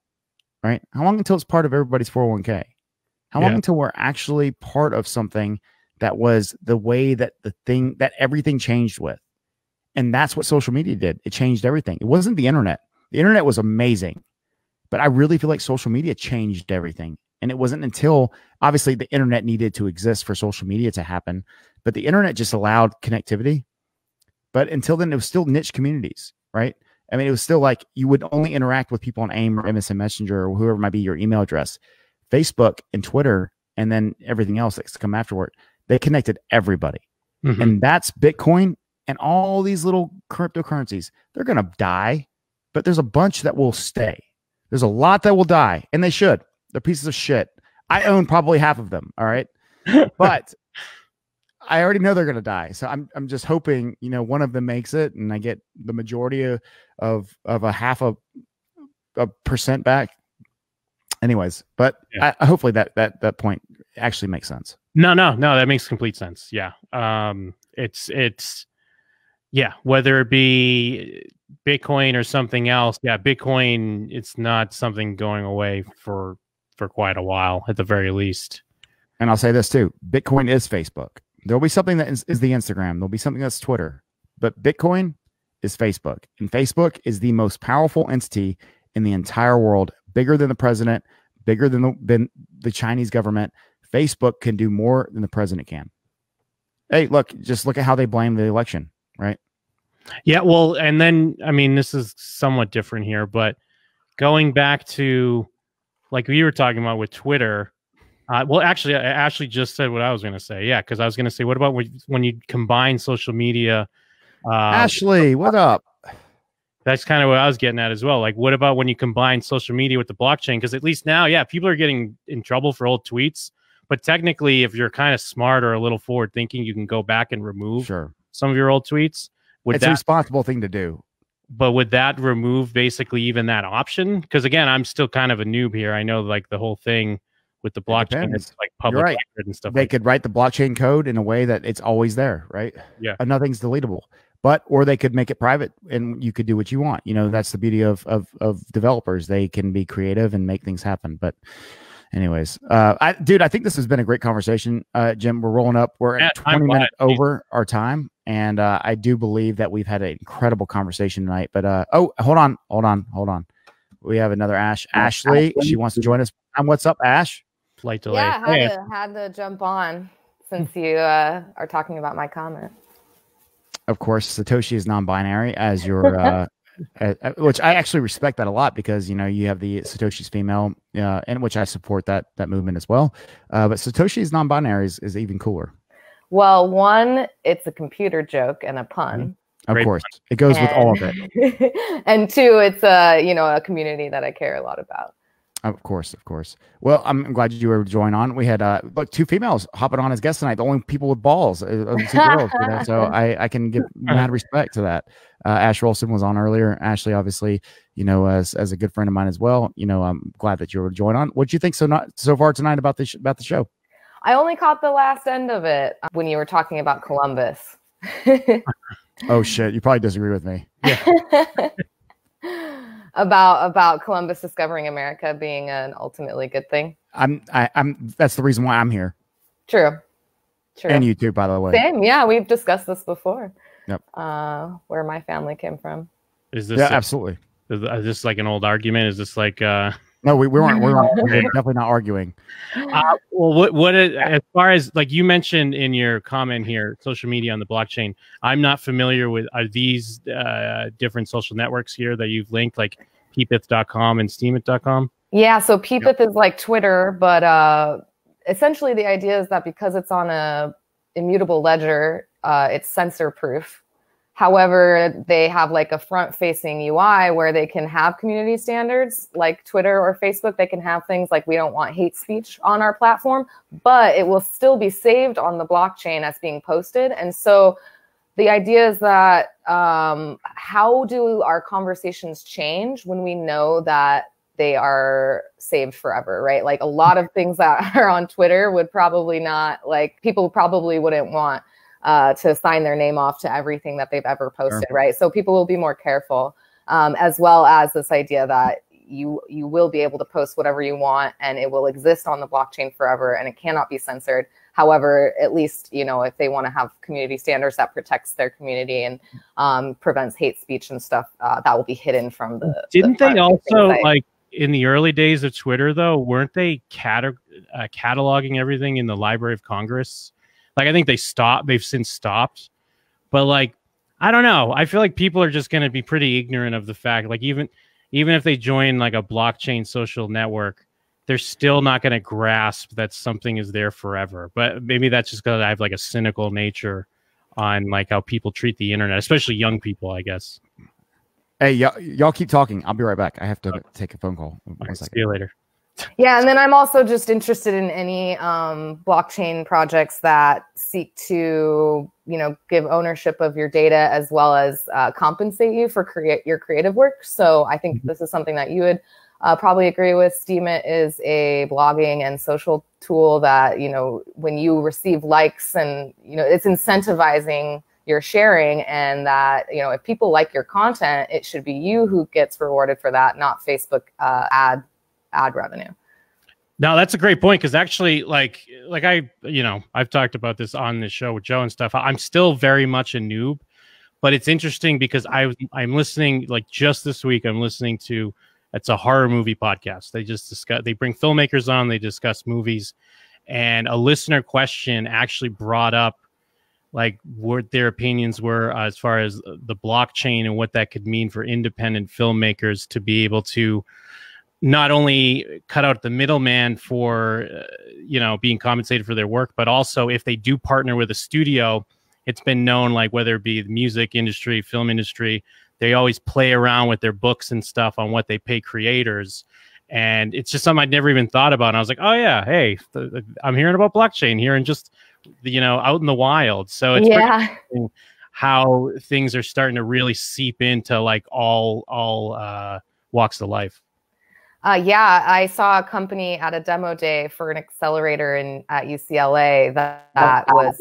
A: Right? How long until it's part of everybody's 401k? How long until we're actually part of something that was the way that everything changed with? And that's what social media did. It changed everything. It wasn't the internet. The internet was amazing, but I really feel like social media changed everything. And it wasn't until, obviously, the internet needed to exist for social media to happen, but the internet just allowed connectivity. But until then, it was still niche communities, right? I mean, it was still like you would only interact with people on AIM or MSN Messenger or whoever might be your email address. Facebook and Twitter, and then everything else that's come afterward, they connected everybody. And that's Bitcoin and all these little cryptocurrencies. They're going to die, but there's a bunch that will stay. There's a lot that will die, and they should. They're pieces of shit. I own probably half of them, all right? But I already know they're going to die. So I'm just hoping, one of them makes it and I get the majority of a half a percent back. Anyways, but hopefully that point actually makes sense.
B: No, that makes complete sense. Yeah. Whether it be Bitcoin or something else. Yeah. Bitcoin, it's not something going away for quite a while at the very least.
A: And I'll say this too. Bitcoin is Facebook. There'll be something that is the Instagram. There'll be something that's Twitter, but Bitcoin is Facebook, and Facebook is the most powerful entity in the entire world, bigger than the president, bigger than the Chinese government. Facebook can do more than the president can. Hey, just look at how they blame the election, right?
B: Yeah. Well, and then, I mean, this is somewhat different here, but going back to like we were talking about with Twitter, actually, Ashley just said what I was going to say. Yeah, because I was going to say, what about when you combine social media?
A: Ashley, what up?
B: That's kind of what I was getting at as well. Like, what about when you combine social media with the blockchain? Because at least now, people are getting in trouble for old tweets. But technically, if you're kind of smart or a little forward thinking, you can go back and remove some of your old tweets.
A: It's a responsible thing to do.
B: But would that remove basically even that option? Because again, I'm still kind of a noob here. I know like the whole thing with the blockchain, it's like public record and stuff.
A: They could write the blockchain code in a way that it's always there, right?
B: Yeah.
A: And nothing's deletable. Or they could make it private and you could do what you want. That's the beauty of developers. They can be creative and make things happen. But anyways, I think this has been a great conversation. Jim, we're rolling up. We're at 20 minutes over our time. And I do believe that we've had an incredible conversation tonight. But hold on. We have another Ashley. She wants to join us. What's up, Ash?
B: Flight delay.
D: Yeah, had to jump on since you are talking about my comment.
A: Of course, Satoshi is non-binary as your, which I actually respect that a lot because, you have the Satoshi's female, and which I support that movement as well. But Satoshi's non-binary is even cooler.
D: Well, one, it's a computer joke and a pun.
A: Of course, it goes with all of it.
D: And two, it's a community that I care a lot about.
A: Of course. Well, I'm glad you were able to join on. We had two females hopping on as guests tonight. The only people with balls, two girls. So I can give mad respect to that. Ash Rolson was on earlier. Ashley, obviously, as a good friend of mine as well. I'm glad that you were able to join on. What do you think so far tonight about the show?
D: I only caught the last end of it when you were talking about Columbus.
A: Oh shit! You probably disagree with me.
B: Yeah.
D: about Columbus discovering America being an ultimately good thing.
A: That's the reason why I'm here.
D: True.
A: And you too, by the way.
D: Same. Yeah, we've discussed this before.
A: Yep.
D: Where my family came from.
B: Is this
A: absolutely.
B: Is this like an old argument? Is this like
A: No, we weren't. We're definitely not arguing.
B: Well, what as far as like you mentioned in your comment here, social media on the blockchain, I'm not familiar with these different social networks here that you've linked, like peepith.com and steemit.com.
D: Yeah, so Peepith is like Twitter, but essentially the idea is that because it's on a immutable ledger, it's censor proof. However, they have like a front-facing UI where they can have community standards like Twitter or Facebook. They can have things like we don't want hate speech on our platform, but it will still be saved on the blockchain as being posted. And so the idea is that how do our conversations change when we know that they are saved forever, right? Like a lot of things that are on Twitter would probably not, like people probably wouldn't want to sign their name off to everything that they've ever posted, right? So people will be more careful, as well as this idea that, you will be able to post whatever you want, and it will exist on the blockchain forever, and it cannot be censored. However, at least, you know, if they want to have community standards that protects their community and prevents hate speech and stuff, that will be hidden from the.
B: Didn't they also, like, in the early days of Twitter, though, weren't they cataloging everything in the Library of Congress? Like, I think they stopped. They've since stopped. But, like, I don't know. I feel like people are just going to be pretty ignorant of the fact, like, even if they join, like, a blockchain social network, they're still not going to grasp that something is there forever. But maybe that's just because I have, like, a cynical nature on, like, how people treat the internet, especially young people, I guess.
A: Hey, y'all keep talking. I'll be right back. I have to take a phone call.
B: Right, see you later.
D: Yeah, and then I'm also just interested in any blockchain projects that seek to, you know, give ownership of your data as well as compensate you for your creative work. So I think this is something that you would probably agree with. Steemit is a blogging and social tool that, you know, when you receive likes and, you know, it's incentivizing your sharing, and that, you know, if people like your content, it should be you who gets rewarded for that, not Facebook ad revenue.
B: No, that's a great point, because actually, like I've talked about this on this show with Joe and stuff. I'm still very much a noob, but it's interesting because I'm listening, like, just this week, I'm listening to, it's a horror movie podcast. They bring filmmakers on, they discuss movies, and a listener question actually brought up, like, what their opinions were as far as the blockchain and what that could mean for independent filmmakers to be able to not only cut out the middleman for, you know, being compensated for their work, but also if they do partner with a studio, it's been known, like, whether it be the music industry, film industry, they always play around with their books and stuff on what they pay creators. And it's just something I'd never even thought about. And I was like, oh yeah, hey, I'm hearing about blockchain here and just, you know, out in the wild. So it's pretty how things are starting to really seep into, like, all walks of life.
D: Yeah, I saw a company at a demo day for an accelerator at UCLA that was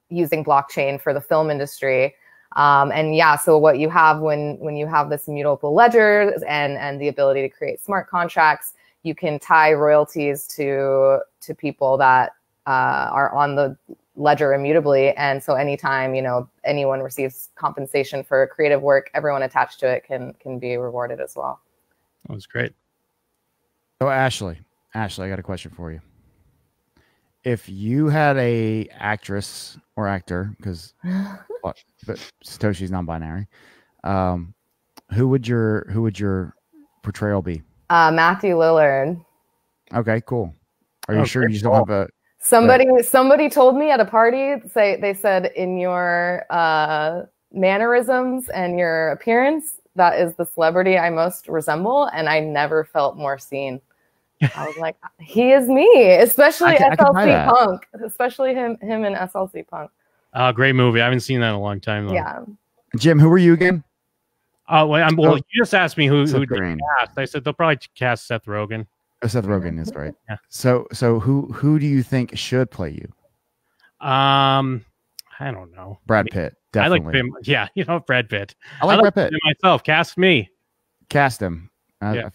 D: using blockchain for the film industry. And yeah, so what you have when you have this immutable ledger and the ability to create smart contracts, you can tie royalties to people that are on the ledger immutably. And so anytime, you know, anyone receives compensation for creative work, everyone attached to it can be rewarded as well.
B: That was great.
A: So Ashley, I got a question for you. If you had a actress or actor, because but Satoshi's non-binary, who would your portrayal be?
D: Matthew Lillard.
A: Okay, cool. Are you sure you just don't have a
D: somebody told me at a party, they said in your mannerisms and your appearance, that is the celebrity I most resemble, and I never felt more seen. I was like, he is me, especially SLC Punk, especially him in SLC Punk.
B: Great movie. I haven't seen that in a long time, though.
D: Yeah.
A: Jim, who were you again?
B: Well, you just asked me who to cast. I said they'll probably cast Seth Rogen.
A: Oh, Seth Rogen is right.
B: Yeah.
A: So who do you think should play you?
B: I don't know.
A: Brad Pitt. Definitely.
B: I like him. Yeah, you know, Brad Pitt.
A: I like Brad Pitt
B: myself. Cast me.
A: Cast him.
B: Yeah.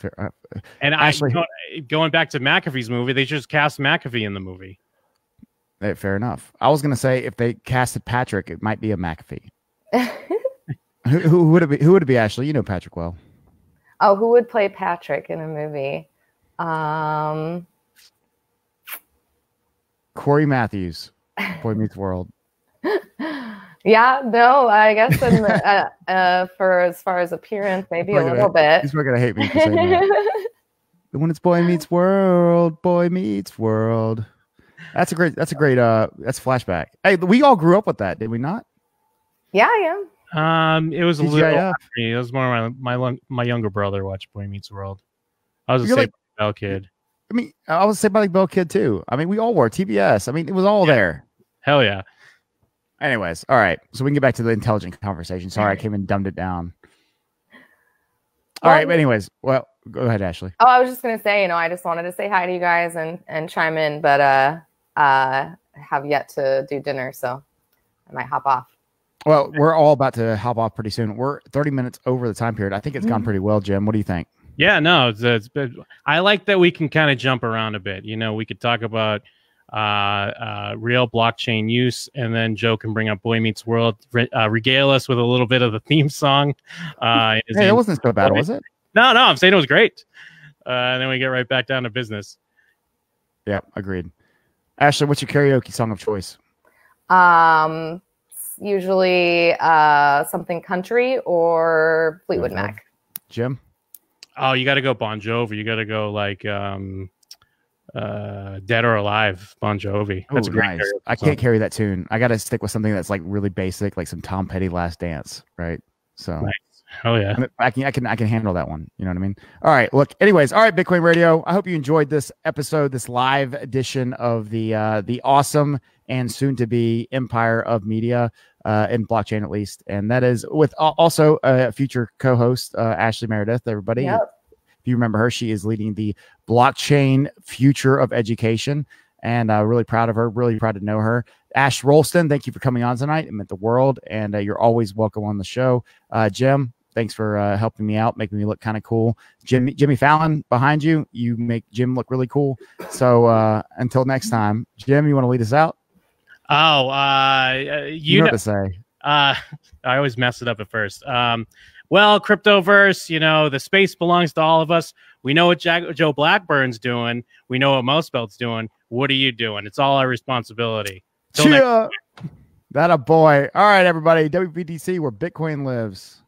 B: And
A: Ashley,
B: going back to McAfee's movie, they just cast McAfee in the movie.
A: Fair enough. I was gonna say if they casted Patrick, it might be a McAfee. who would it be? Who would it be, Ashley? You know Patrick well.
D: Oh, who would play Patrick in a movie?
A: Corey Matthews, Boy Meets World.
D: Yeah, no, I guess for as far as appearance, maybe a little bit.
A: He's not gonna hate me for saying that. When it's Boy Meets World, Boy Meets World. That's flashback. Hey, we all grew up with that, did we not?
D: Yeah.
B: It was a little after me. It was more my younger brother watched Boy Meets World. I was a Saved by the Bell kid.
A: I mean, I was a Saved by the Bell kid too. I mean, we all were TBS. I mean, it was all there.
B: Hell yeah.
A: Anyways, all right. So we can get back to the intelligent conversation. Sorry, I came and dumbed it down. All right. But anyways, well, go ahead, Ashley.
D: Oh, I was just gonna say, I just wanted to say hi to you guys and chime in, but have yet to do dinner, so I might hop off.
A: Well, we're all about to hop off pretty soon. We're 30 minutes over the time period. I think it's gone pretty well, Jim. What do you think?
B: Yeah, no, I like that we can kind of jump around a bit. You know, we could talk about real blockchain use, and then Joe can bring up Boy Meets World, regale us with a little bit of the theme song.
A: Hey, it wasn't so bad, was it?
B: No, I'm saying it was great. And then we get right back down to business.
A: Yeah, agreed. Ashley, what's your karaoke song of choice?
D: Usually something country or Fleetwood Mac.
A: Jim?
B: Oh, you got to go Bon Jovi. You got to go like Dead or Alive, Bon Jovi. That's
A: nice. I can't carry that tune. I got to stick with something that's like really basic, like some Tom Petty Last Dance, right? So
B: nice. Oh yeah,
A: I can handle that one. You know what I mean? All right. Look. Anyways, all right. Bitcoin Radio. I hope you enjoyed this episode, this live edition of the awesome and soon to be empire of media in blockchain, at least, and that is with also a future co-host Ashley Meredith. Everybody,
D: Yep.
A: If you remember her, she is leading the blockchain future of education, and really proud of her. Really proud to know her. Ash Rolston, thank you for coming on tonight. It meant the world, and you're always welcome on the show. Jim, thanks for helping me out, making me look kind of cool. Jimmy Fallon behind you, you make Jim look really cool. So until next time, Jim, you want to lead us out?
B: Oh,
A: you know what to say.
B: I always mess it up at first. Well, cryptoverse, you know, the space belongs to all of us. We know what Joe Blackburn's doing. We know what Mousebelt's doing. What are you doing? It's all our responsibility. Till next time.
A: That a boy. All right, everybody. WBTC, where Bitcoin lives.